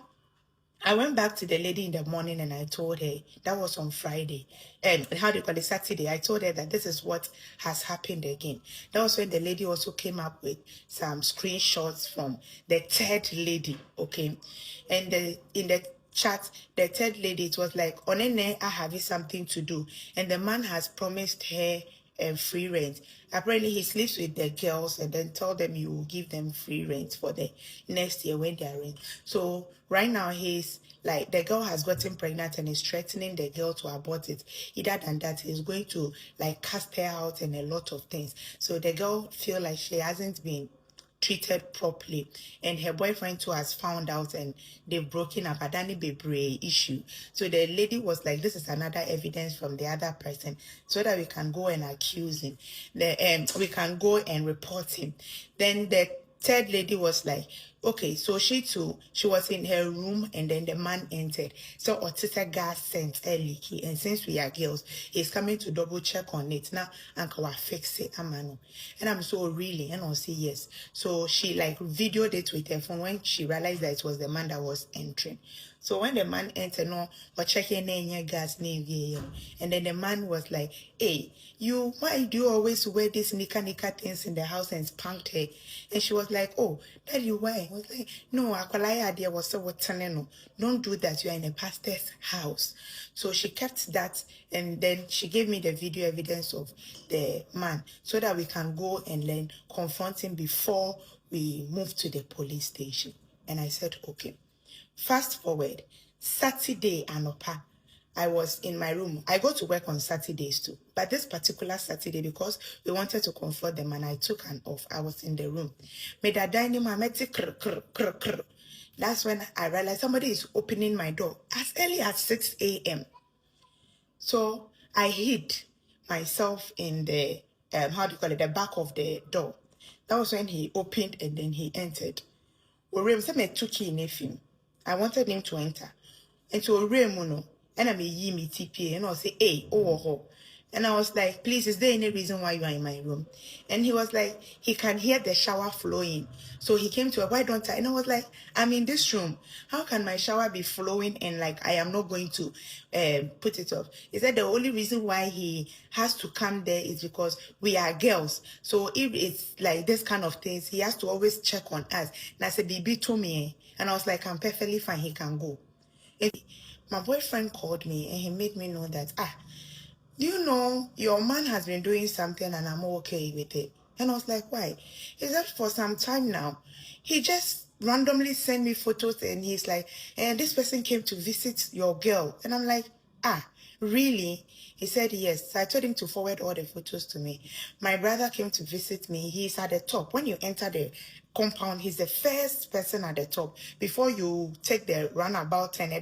I went back to the lady in the morning and I told her, that was on Friday, and Saturday. I told her that this is what has happened again. That was when the lady also came up with some screenshots from the third lady, okay? And in the chat, the third lady, it was like, Onene, I have something to do. And the man has promised her free rent. Apparently, he sleeps with the girls and then tell them you will give them free rent for the next year when they are in. So right now, he's like, the girl has gotten pregnant and is threatening the girl to abort it. Either than that, he's going to like cast her out and a lot of things. So the girl feel like she hasn't been treated properly, and her boyfriend too has found out and they've broken up. Adani Bebre issue. So the lady was like, this is another evidence from the other person so that we can go and accuse him. We can go and report him. Then the third lady was like, okay, so she was in her room and then the man entered. So Otisa gas sent a leaky, and since we are girls, he's coming to double check on it. Now, Uncle will fix it, Amano. And I'm so really, and I'll say yes. So she like videoed it with her phone when she realized that it was the man that was entering. So when the man entered, no, or checking in gas name, and then the man was like, hey, why do you always wear these nika things in the house and spanked her? And she was like, oh, Daddy, why? I was like, no, Akwalaya idea was so what don't do that. You are in a pastor's house. So she kept that, and then she gave me the video evidence of the man so that we can go and then confront him before we move to the police station. And I said, okay. Fast forward, Saturday anopa, I was in my room. I go to work on Saturdays too. But this particular Saturday, because we wanted to confront them and I took an off, I was in the room. That's when I realized somebody is opening my door as early as 6 a.m. So I hid myself in the, the back of the door. That was when he opened and then he entered. I wanted him to enter. And so Remuno, and I may me TPA, and I'll say, hey, oh. And I was like, please, is there any reason why you are in my room? And he was like, he can hear the shower flowing. So he came to her, why don't I? And I was like, I'm in this room. How can my shower be flowing and like I am not going to put it off? He said the only reason why he has to come there is because we are girls. So if it's like this kind of things, he has to always check on us. And I said, Bibi to me. And I was like, I'm perfectly fine. He can go. And my boyfriend called me and he made me know that, you know, your man has been doing something and I'm okay with it. And I was like, why? He said for some time now, he just randomly sent me photos and he's like, and this person came to visit your girl. And I'm like, really? He said yes. So I told him to forward all the photos to me. My brother came to visit me. He's at the top. When you enter the compound, he's the first person at the top. Before you take the runabout and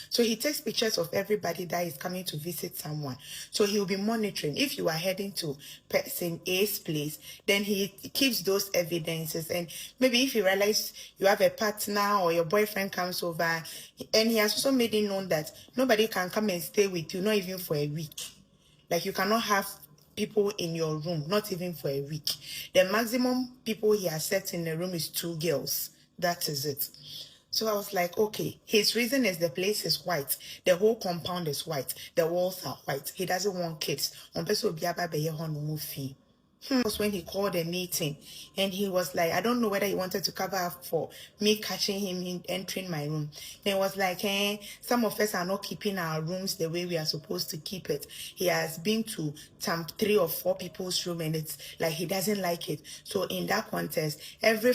So he takes pictures of everybody that is coming to visit someone. So he'll be monitoring. If you are heading to person A's place, then he keeps those evidences. And maybe if you realize you have a partner or your boyfriend comes over, and he has also made it known that nobody can come and stay with you, not even for a week. Like you cannot have people in your room, not even for a week. The maximum people he has set in the room is 2 girls. That is it. So I was like, okay, his reason is the place is white. The whole compound is white. The walls are white. He doesn't want kids. Was when he called a meeting and he was like, I don't know whether he wanted to cover up for me catching him in entering my room. Then it was like, some of us are not keeping our rooms the way we are supposed to keep it. He has been to 3 or 4 people's room and it's like he doesn't like it. So in that context, every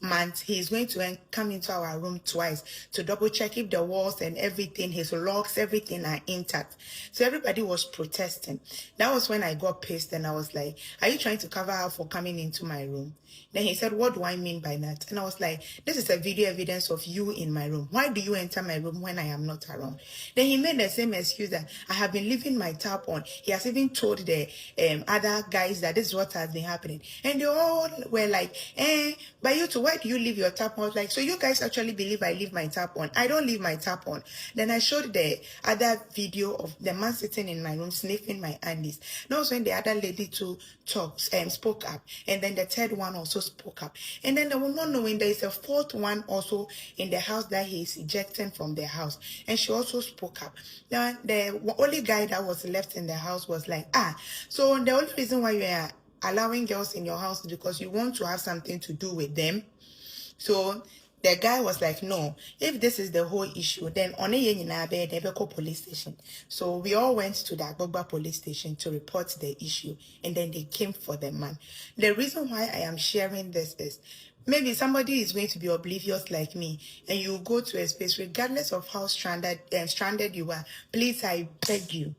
month he is going to come into our room twice to double check if the walls and everything, his locks, everything are intact. So everybody was protesting. That was when I got pissed and I was like, are you trying to cover up for coming into my room? Then he said, what do I mean by that? And I was like, this is a video evidence of you in my room. Why do you enter my room when I am not around? Then he made the same excuse that I have been leaving my tap on. He has even told the other guys that this is what has been happening. And they all were like, but you two, why do you leave your tap on? I was like, so you guys actually believe I leave my tap on? I don't leave my tap on. Then I showed the other video of the man sitting in my room sniffing my undies. That was when the other lady too spoke up, and then the third one also spoke up, and then they were not knowing there is a fourth one also in the house that he is ejecting from the house, and she also spoke up. Now the only guy that was left in the house was like, so the only reason why you are allowing girls in your house is because you want to have something to do with them. So the guy was like, no, if this is the whole issue, then on a police station. So we all went to the Agbogba police station to report the issue, and then they came for the man. The reason why I am sharing this is maybe somebody is going to be oblivious like me, and you go to a space, regardless of how stranded you are, please, I beg you,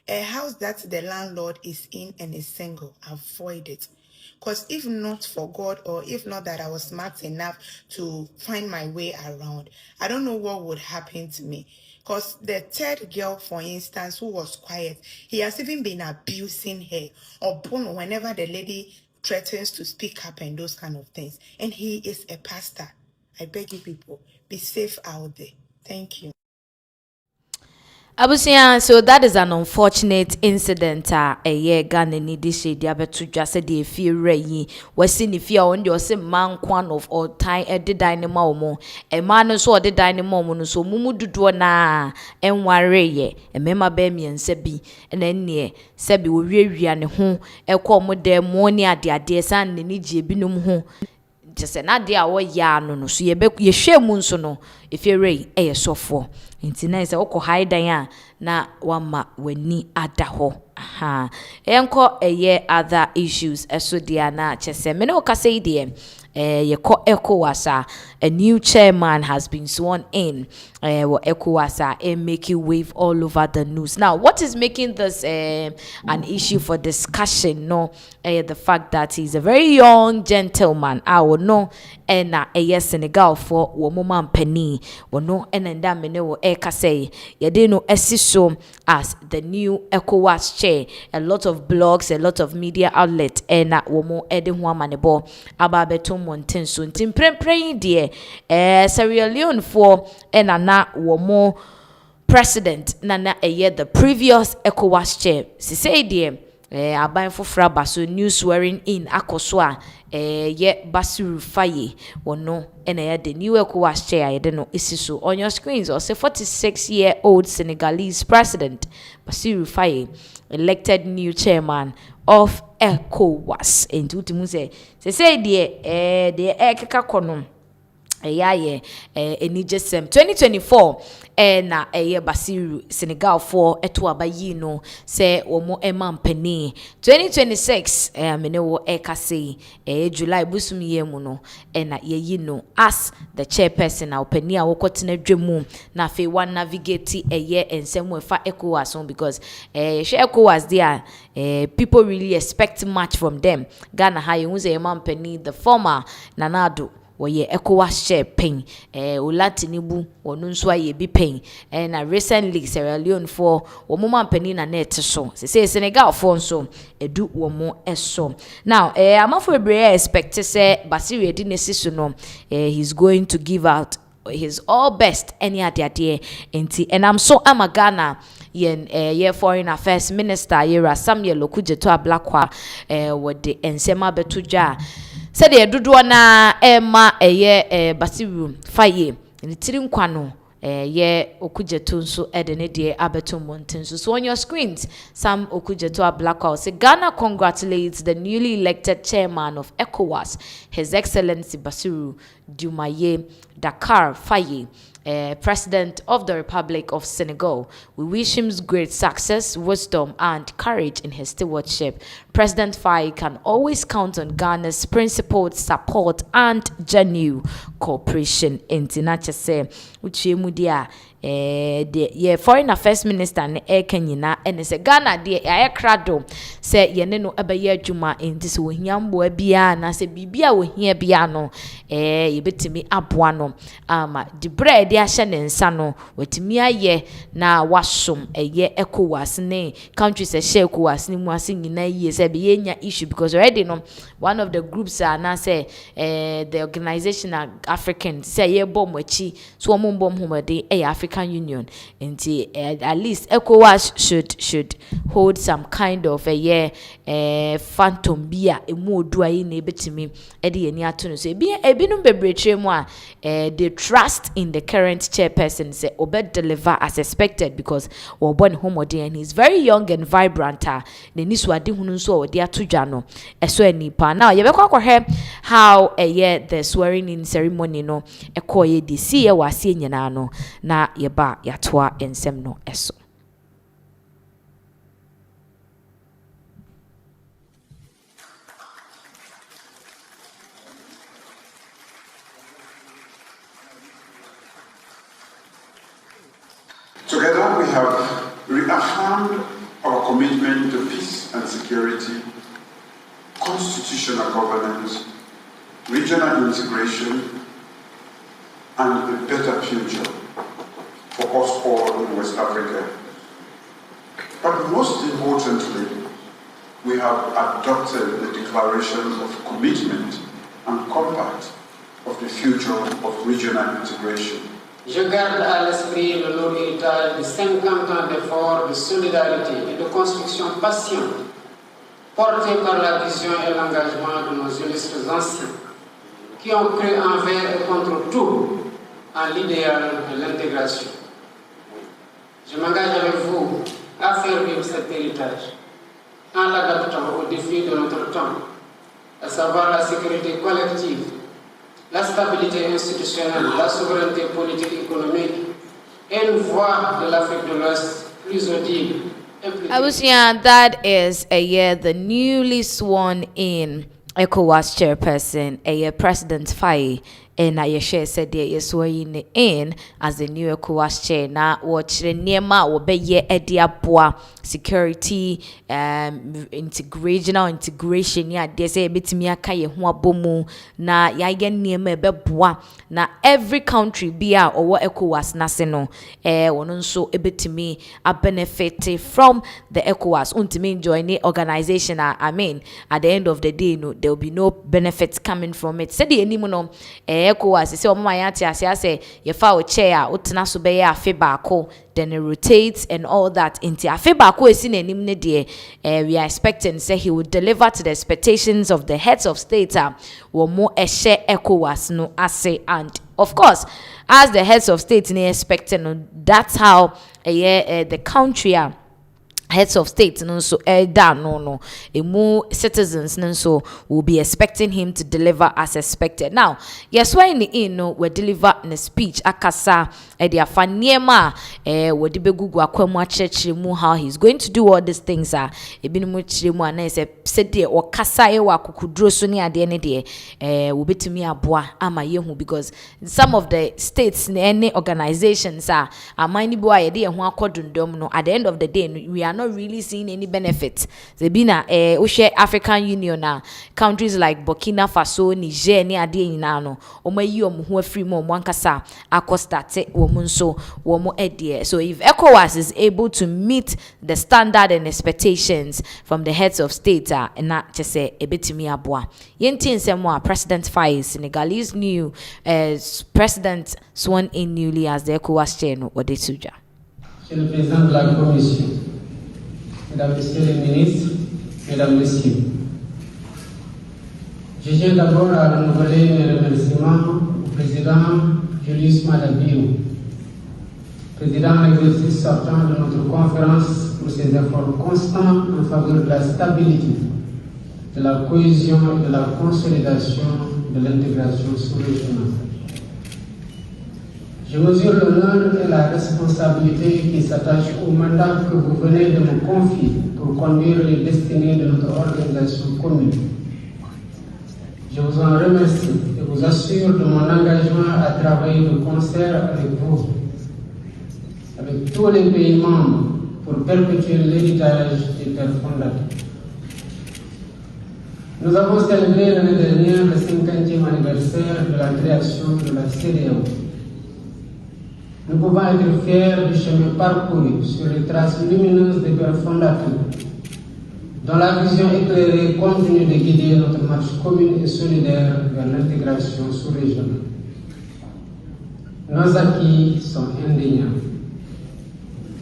a house that the landlord is in and is single, avoid it. Because if not for God, or if not that I was smart enough to find my way around, I don't know what would happen to me. Because the third girl, for instance, who was quiet, he has even been abusing her, or whenever the lady threatens to speak up and those kind of things. And he is a pastor. I beg you people, be safe out there. Thank you. Abusia, so that is an unfortunate incident. A year Ghana ni dishe diabetu just the fear rayi. Was in the fear on your same man kwan of all time at the dynamo. A man so the dynamo so mumu do na and warre a mema bemi and sebi and then near sebi will really and home a common there morning at the idea san the niji binum home. Just an idea or ya no so ye share munso no if you're ray a so for inti na isa oko hide ya na wama weni adaho aha enko eye other issues eso dia na chese me no ka say die yeko ECOWAS a new chairman has been sworn in ECOWAS and making wave all over the news. Now what is making this an issue for discussion? No, the fact that he's a very young gentleman. I will know and yes Senegal for woman penny or no and then me no say yedeno esiso as the new ECOWAS chair. A lot of blogs, a lot of media outlets and womo edi huamanebo ababeto monten so ntim prempren de Sierra Leone for na womo president na the previous ECOWAS chair si say de aban fofra baso new swearing in akoswa ye Basiru Faye wono the new ECOWAS chair no isiso on your screens or say 46-year-old Senegalese president Basiru Faye elected new chairman of ECOWAS and tutimu say the ekeka kono enijesem 2024 na Basiru Senegal for eto abayi no say womo emampani 2026 me wo ekase July busum ye mu no na yeyi no as the chairperson na opani a wokotena dwemu na fe one navigate ensem we fa ECOWAS on because share ECOWAS there people really expect much from them. Ghana ha you say emampani the former Nanado woye ECOWAS chair pen Olatinibu onu nso aye bi pen na recently Sierra Leone for omo mpani na net so say Senegal for nso edu womo eso now amafo ebre expect say Basiri edi nesi so no he's going to give out his all best any ade enti and I'm so Ghana yen foreign affairs minister yera Samuel Okujeto Ablakwa wode ensema betudwa said the dodo na ema Basiru faye ni tiri nkwa no Okujeto nso ede ne de abeto monten so on your screens Sam Okujeto Ablakwa say Ghana congratulates the newly elected chairman of ECOWAS, His Excellency Basiru Diomaye Dakar Faye, President of the Republic of Senegal. We wish him great success, wisdom, and courage in his stewardship. President Faye can always count on Ghana's principled support and genuine cooperation. Say, which the foreign affairs minister ne Kenyina and say Ghana de krado say ye ne no ebeye adwuma enti so hiambo bia na say bibia wo hia bia no ye betimi aboa no ama the bread de ahye ne nsa no wetimi aye na wasom ECOWAS ne countries share ECOWAS ne mu ase nyina yie say be yenya issue because already no one of the groups na say the organization African say ye bom achi so omo bom homode African Union and at least ECOWAS should hold some kind of phantom bia emu odu ayi na ebetimi ede ani ato no so ebinum bebretre mu a they trust in the current chairperson say obed deliver as expected because we born homode and he's very young and vibrant na ni so ade hunu so we de atodwa no eso anipa now ye bekwa kwahwe how the swearing in ceremony no ekoye di see ye wase nyina no na yeba yatoa ensem no eso. Together we have reaffirmed our commitment to peace and security, constitutional governance, regional integration, and a better future for us all in West Africa. But most importantly, we have adopted the Declaration of Commitment and Compact of the future of regional integration. Je garde à l'esprit le long héritage de 50 ans d'efforts de solidarité et de construction patiente, portés par la vision et l'engagement de nos illustres anciens, qui ont cru envers et contre tout en l'idéal de l'intégration. Je m'engage avec vous à faire vivre cet héritage en l'adaptant aux défis de notre temps, à savoir la sécurité collective, la stabilité institutionnelle, la souveraineté politique et économique, et une voix de l'Afrique de l'Ouest plus audible et plus... That is the newly sworn in ECOWAS chairperson, President Faye. And I share said there is swearing in as the new ECOWAS chair. Now, watch the Nema will be Ediapua security, integration. Yeah, they say bit me a kaye bomu na yagen Nema beboa. Na every country be out or what ECOWAS naseno. One so a bit to me a benefit from the ECOWAS. Wontumi join the organization. I mean, at the end of the day, no, there will be no benefits coming from it. Said the anymore. ECOWAS say omo mayate ase say ye fa o chair utena so be ya afe baako then it rotates and all that into afe baako esi na nim ne de we are expecting say he would deliver to the expectations of the heads of state wo mo ehye ECOWAS no ase and of course as the heads of state ne expecting that's how the country heads of state so citizens so will be expecting him to deliver as expected. Now yes why in we deliver in a speech akasa the afaniema we dibegu akwemu church mu how he's going to do all these things ebinimu chiremu ana said there or kasa e wa kukudro so ne ade ne de we betumi aboa ama yehu because some of the states any organizations amani bo ayede ho akodundom no at the end of the day we are not not really seeing any benefit. Zebina African Union countries like Burkina Faso, Niger, ni ade nyina no. Omo yi omo ho afri mo wankasa akostate womun so womo edie. So if ECOWAS is able to meet the standard and expectations from the heads of state na chese ebetimi aboa. Yenti nsemo President Faye, Senegalese new president sworn in newly as the ECOWAS chair no ode suja. Monsieur le Président de la Commission, Mesdames, Messieurs les ministres, Mesdames, Messieurs, je tiens d'abord à renouveler mes remerciements au Président Julius Maada Bio, Président en exercice sortant de notre conférence, pour ses efforts constants en faveur de la stabilité, de la cohésion et de la consolidation de l'intégration sous-régionale. Je mesure l'honneur et la responsabilité qui s'attachent au mandat que vous venez de me confier pour conduire les destinées de notre organisation commune. Je vous en remercie et vous assure de mon engagement à travailler de concert avec vous, avec tous les pays membres, pour perpétuer l'héritage des pères fondateurs. Nous avons célébré l'année dernière le 50e anniversaire de la création de la CEDEAO. Nous pouvons être fiers du chemin parcouru sur les traces lumineuses des pères fondateurs, dont la vision éclairée continue de guider notre marche commune et solidaire vers l'intégration sous-régionale. Nos acquis sont indéniables,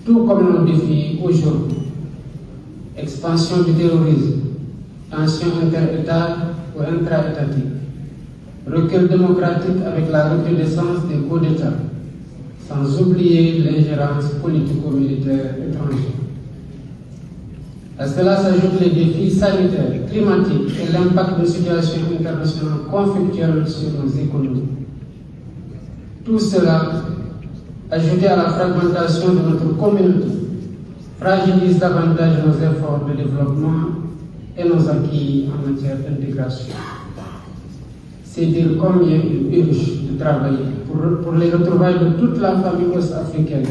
tout comme nos défis aujourd'hui. Expansion du terrorisme, tensions inter-États ou intra-étatiques, recul démocratique avec la recrudescence des coups d'État, sans oublier l'ingérence politico-militaire étrangère. À cela s'ajoutent les défis sanitaires, climatiques et l'impact de situations internationales conflictuelles sur nos économies. Tout cela, ajouté à la fragmentation de notre communauté, fragilise davantage nos efforts de développement et nos acquis en matière d'intégration. C'est dire combien il urge de travailler pour les retrouvailles de toute la famille ouest-africaine,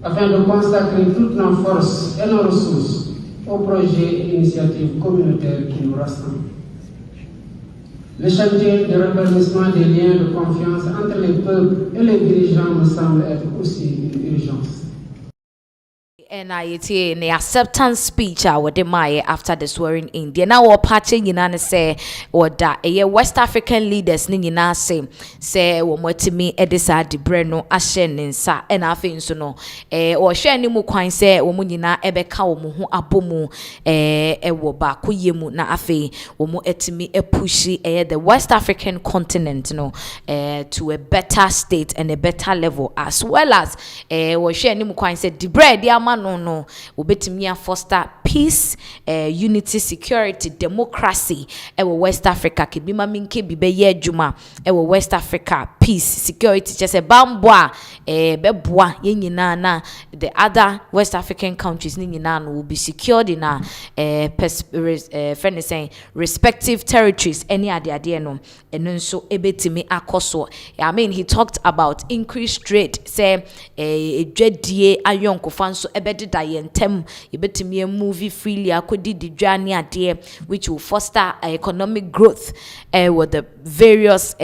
afin de consacrer toutes nos forces et nos ressources aux projets et initiatives communautaires qui nous rassemblent. Le chantier de rétablissement des liens de confiance entre les peuples et les dirigeants me semble être aussi une urgence. And in the acceptance speech with the Maya after the swearing in. The now patching in say or that a West African leaders nina say Wontumi Edisa de Breno Ashen in sa and I think so no or share any more coin say Womunina Ebeka Womu Abomu Ewoba Kuyemu na afe Womu etimi e pushy the West African continent no to a better state and a better level, as well as or share any more coin say the bread the man no obetimi foster peace, unity, security, democracy ewo West Africa kibima minke bibe ye juma ewo West Africa peace, security just a bambwa beboa ye nyina na the other West African countries ni nyina no will be secured in a friend saying respective territories any ade no eno nso ebetimi akoso. I mean, he talked about increased trade say edwadie ayonkofa nso ebedida yentem ebetimi movie freely akodi didwane ade which will foster economic growth with the various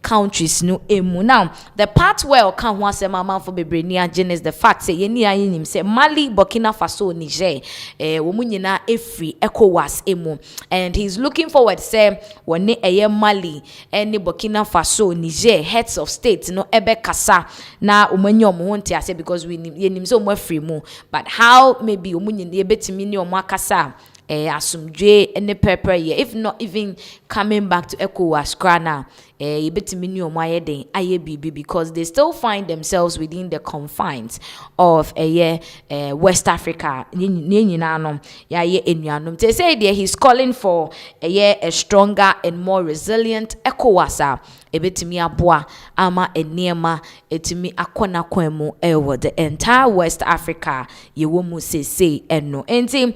countries no emu. Now the part where kan ho asem amanfo bebreni agene is the fact say yeni ayenim say Mali, Burkina Faso, Niger womu nyina efri ECOWAS emu, and he's looking forward say woni Mali and Burkina Faso, Niger heads of state no ebe kasa na omanyi omo ho ntia because we yenim say omo afri mu, but how maybe omunyi ebetimi ni omo akasa asumdwe any pepper here, if not even coming back to ECOWAS krana ebetimi ni omo ayeden ayebibi, because they still find themselves within the confines of West Africa nyina no ya ye enuanom. They say there he's calling for a stronger and more resilient ECOWAS ebetimi aboa ama enema etimi akona kwemu ewo the entire West Africa yewomu sese eno enti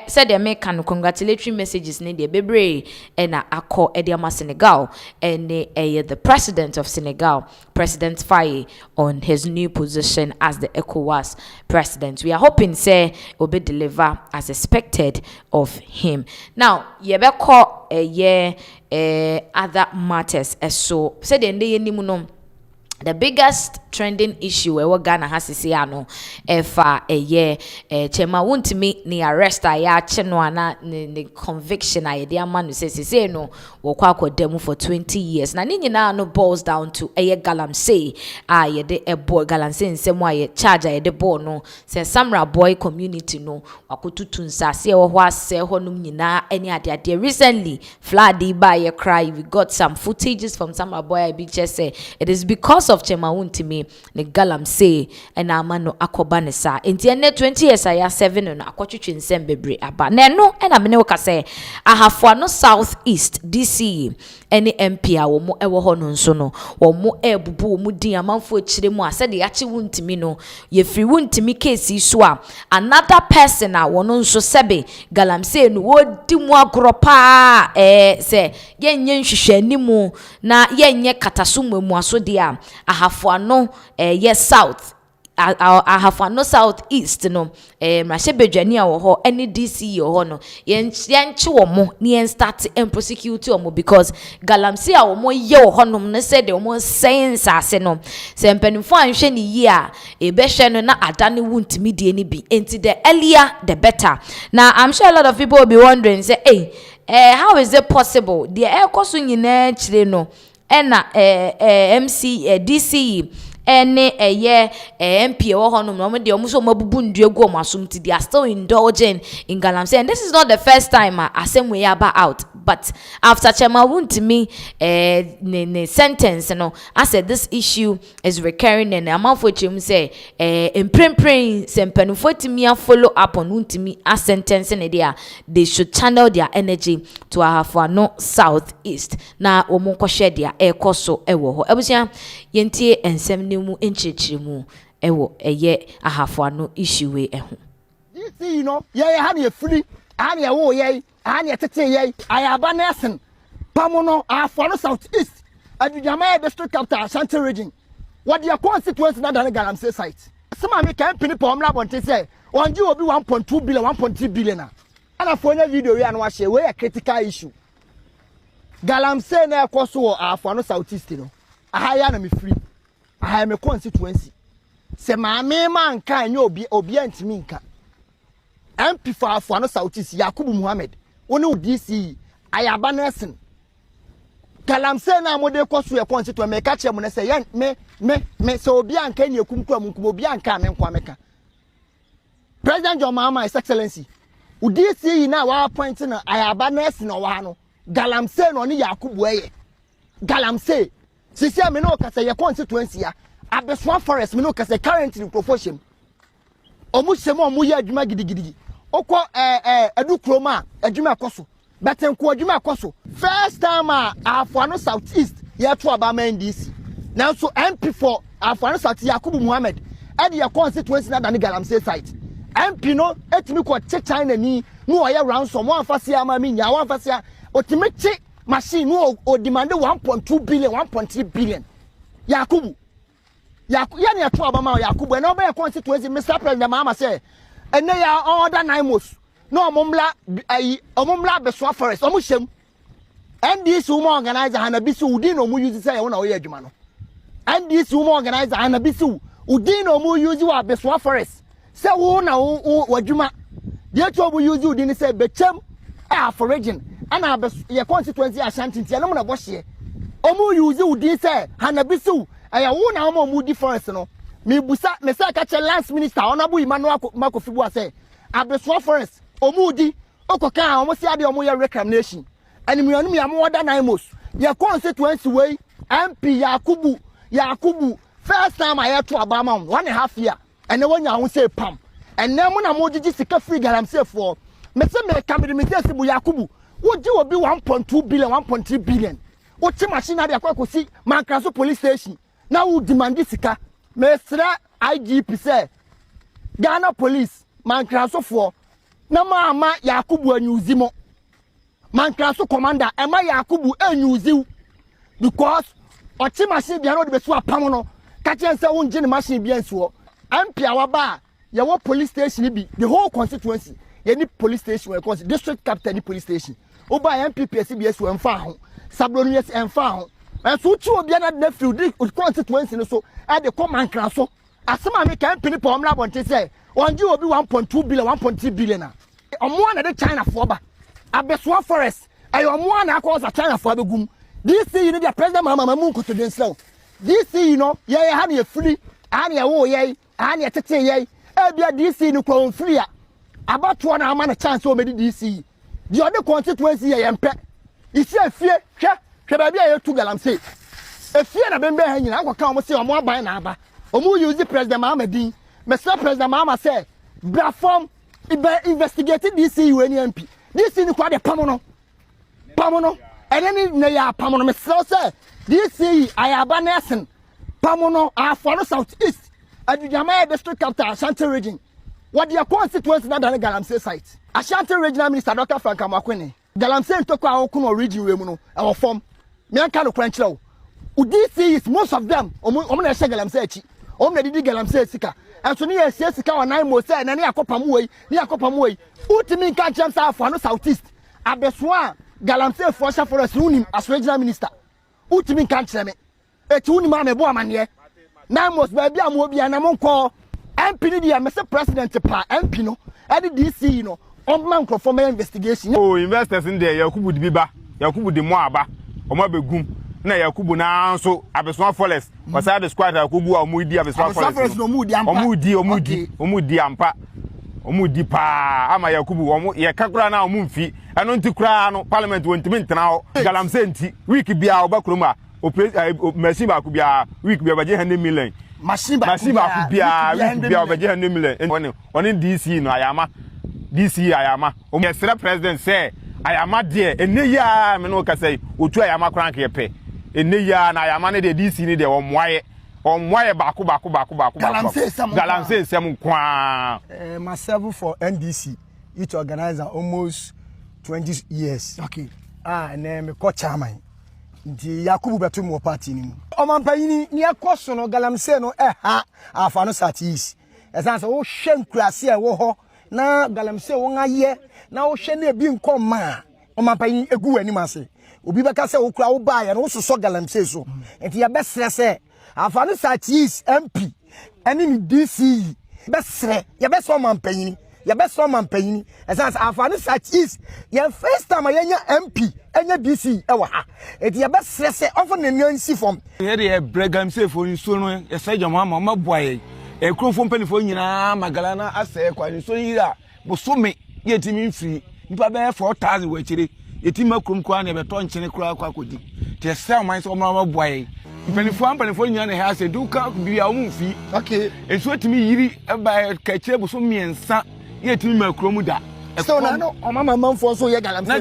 said they make congratulatory messages ne de bebre na akọ ediama Senegal and the president of Senegal, President Faye on his new position as the ECOWAS president. We are hoping say will be deliver as expected of him. Now, yebeko other matters so said the biggest trending issue we Ghana has is ano efa Chema Wontumi ni arrest ya cheno ana ni conviction aye de ama no say no wo kwa demo for 20 years na ni nyina no boils down to galamsey aye de boy galamsey nsemo aye charge aye de boy no say Samra boy community no wakotutu nsase wo ho ase ho no nyina any ade recently flood by ye cry. We got some footages from Samra boy I be just say it is because of Chema Wontumi ne galamsey and amano akoba ne sa enti ene 20 years aya 7 no akotwetwe nsem bebre aba na no na me ne woka say ahafo no South East DC any MP a wo mo ewo ho no nso no wo mo ebubu wo mu din amanfo akire mu ase de yache Wontumi no ye free Wontumi case so a another person a wono nso sebe galamsey no wodi mu agoropa se yenye nhwehwanimu na yenye katasomwe mu aso de a ahafo yes South ahafo South East no mrahye bedwani a wo ho any DC ho no yenche wo mo ni en start and prosecute wo mo because galamsey a wo mo ye wo honom no said wo mo sense ase no se mpanimfo anhwe ni yi a ebehwe no na adane Wontumi die ni bi enti the earlier the better. Now I'm sure a lot of people will be wondering say how is it possible the ekoso nyina chire no ena MC DC ene MP wo honom no de omuso mabubu nduegu omasum ti they are still indulging in galamsey, and this is not the first time asem we aba out, but after Chema Wontumi ne sentence no I said this issue is recurring and amanfo chim say emprempren sempanufo timi follow up on Wontumi a sentence ne dia they should channel their energy to ahafo South East na omonko hwe dia ekoso ewo ho abusia yentie ensem mu enchechirimu ewo ahafo issue we eho you know ye ha na free ha na wo ye ha na tete ye ayaba nation pamono ahafo South East adujama district capital Ashanti region what their constituency na dan galamsey site some me can pin po omla bonte say onji obi 1.2 billion 1.3 billion na for na video we an wa share we a critical issue galamsey na ekoso ahafo South East no ahaya na me free I am a constituency. Se maame man kan nye obi antimi nka. MP for no South East Yakubu Muhammad. Woni DC ayaba nesen. Galamsey na mode koso e constituency me ka che mo na se yan me se obi anka ne ekumkura mu obi anka me nkwa meka. President John Mahama His Excellency. DC na wa appoint na ayaba nesen no wa no. Galamsey no ni Yakubu eye. Galamsey sisi me no kase ye constituency ya abeswa forest me no kase currently proportion omusem omuye adwuma gidigidi okọ edukroma adwuma akoso betenko adwuma akoso first time afano South East ye to abama NDC now so MP for afano South Yakubu Muhammad and your constituency na dan galamsey site MP no etimi ko China ni no oye ransom one fasia ama mi nya one fasia otimi machine no o demand 1.2 billion 1.3 billion Yakubu ya ne to abama Yakubu na oba constituency Mr. President Mahama say ene ya order 9 months no omumla beso forest omuhyem NDC woman organizer hanabisu udin no mu use say wona oye adwuma no NDC woman organizer hanabisu udin no mu use wa beso forest say wona wadwuma de to obu use udin say bechem for region ana ye constituency Ashanti ntia no na bohye omu use udi say hanabisu aya wo na omu di forest no me busa me say ka che last minister honorable Emmanuel Makofibu say abeso forest omu di okoka omu si ade omu ye reclamation animuanu me am order 9 months ye constituency way MP Yakubu first time I to Abama 1.5 year and then when you say pam and then when I'm just sika free galamsey for me say me can be me say Yakubu would you be 1.2 billion 1.3 billion what machine na dey akwa see Mankraso police station now we demand this sika me sra IGP say Ghana police Mankraso for na ma Yakubu anyuzimo Mankraso commander ema Yakubu anyuziu because Ochi machine bia no de besu apam no. Ka chen say won gene machine bia nsuo. MP awaba ye wo police station bi the whole constituency. Ye ni police station we cause district capital ni police station. Oba NPP CBS we emfa ho. Sabronu yes emfa ho. Enso uchi obi na na field constituency no so e de come ankra so. Asema me kan pini po omla bonte say onje obi 1.2 billion 1.3 billion na. Omo na de China for ba. Abeswa forest. Ayo omo na akọ China for abegum. This you know the president Mahama mu nkoto den slow. This you know ye ha na free, ha na wo ye, ha na tete ye. E bia this you know ko free a. Abato na ama na chance o medi DC. The other constituency ye yempe. Isi afie hwe ba bia ye tu galamsey. Afie na bembe ha nyina akwa omo se omo aban na aba. Omo use president Mahama din. Mr. President Mahama say, bra form investigating DC any MP. DC ni kwa de pamono. Pamono. And then na ya pamono me say DC ayaba nesen. Pamono aforo southeast. Adujama district capital Ashanti region. What their constituency na dan Galamsey site. Ashanti regional minister Dr. Frank Amakwene. Galamsey ntoko a okuno region we mu no e wo form. Me anka no kwankyerɛ. DC is most of them. Omo na ehye Galamsey achi. Omo na didi Galamsey sika. And so near Sika or 9 more say, and any acopamway, near Copamway. Ultimate catch for no southeast. Abeswa, Galamsey for us, as regional minister. Ultimate catch me. A tuni mamma woman ye. 9 months, baby, I'm will be an among call. MP, Mr. President, MP, no, and DC, you know, on man for my investigation. Oh, investors in there, Yakubu Biba, Yakubu de Moaba, or Mabegum. Na Yakubu na so Abeswa Forest was at the squad Yakubu Omudi Abeswa Forest Omudi ampa Omudi pa ama Yakubu ye kakura na omumfi eno nti kura no parliament wontimi ntena Galamsey nti week bia obakroma machine ba ku bia week bia baje 100 million machine ba ku bia week bia baje 100 million oni DC no ayama DC ayama o yesra president say ayama de eneya me no ka say otu ayama krank ye pe eneya na ayama ne de DC ni de omwaye baako Galamsey sem kwa myself for NDC it organizer almost 20 years okay and me ko chairman nti Yakubu betu mo party ni o man payini ni akoso no Galamsey no ha afa no satis esan so wo hwe nkurase e wo ho na Galamsey wo ngaye na wo hwe na ebi nkom ma o man payini egu wani mase obi beka se wo kura wo ba ya no so Galamsey so nti ya besre se afanu satis MP eni ni DC besre ya beso man panyini esas afanu satis ya first time ya MP enya DC ewa ha eti ya besre se ofo na nyansi form here dey Galamsey for nso no ya say Ibrahim ma boaye e krofo mpanifo nyina magalana ase kwa nso yira bosome yetimi mfiri nipa be 4000 wachire yetimi akrom kwa na be to nchene kura kwa kodi te say man so ma boaye mpanifo nyina na ha se duka bia omfi okay enso etimi yiri ba kachire boso miensa yetimi makrom da so na no o mama manfo so ye Galamsey na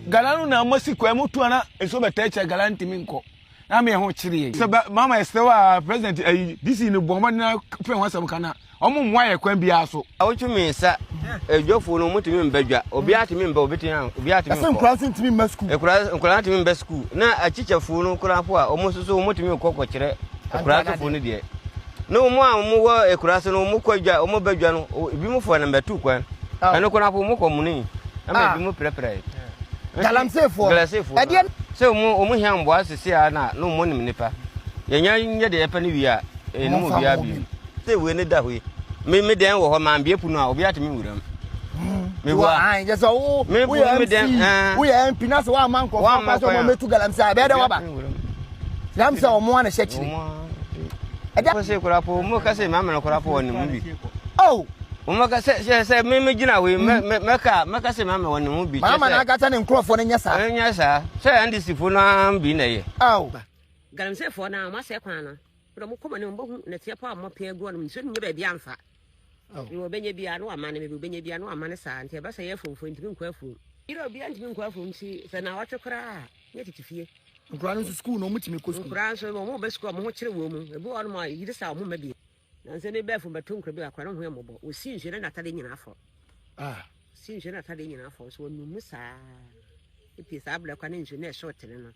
galano na amasi kwa mutu na enso betache galantimi nko na me ho kire ye mama estewa president this in bomba na pe ho asem kana omo mwaye kwan bia so awotumi sa edwofo no mutumi mbadwa obi atimi mba obeti na obi atimi ko nkransin timi mba school nkran timi mba school na achichafo no kurafo a omo soso mutumi kokko kire kurafo no de no omo a omo wo ekurase no omo kwadwa omo badwa no ebi mu fo na mbatu kwan eno kurafo omo komuni ama ebi mu prepare Galamsey fo se omo hiambo asese a na no mo nim nipa yenya nye de epa ni wi a enu mo bia bi se we ne da hwe me den wo ho ma mbie punu a obi atemi wuram me wa an je so we Pinax wa man ko fa so mo metu Galamsey a be de wa ba Galamsey o mo ana shekiri ko se kurapo mo ka se ma me kurapo woni mu bi oh mo ka se me gina we meka se ma me woni mu bi mama na aka ta ne nkrofo ne nyasa se andi sifo na bi na ye oh Galamsey fo na ma se kwan na do mo koma ne mbo na tie pa mo pe egu no so nye ba bia amfa ni wo benye bia no amane me benye bia no amane sa ntia ba se ye fofo ntimi nkwa afu iro bia ntimi nkwa afu nti se na watwekra nye titifie nkran so school no mutimi ko school nkran so mo be school mo ho kire wo mu ebu ono ma yiri sa mo ma bi na nse ne be fu beto nkra bi akwa no ho ye mobo o si nhwe na tade nyina afọ si nhwe na tade nyina afọ so onu musa epi sa abla kwa ne nhwe na e short ne no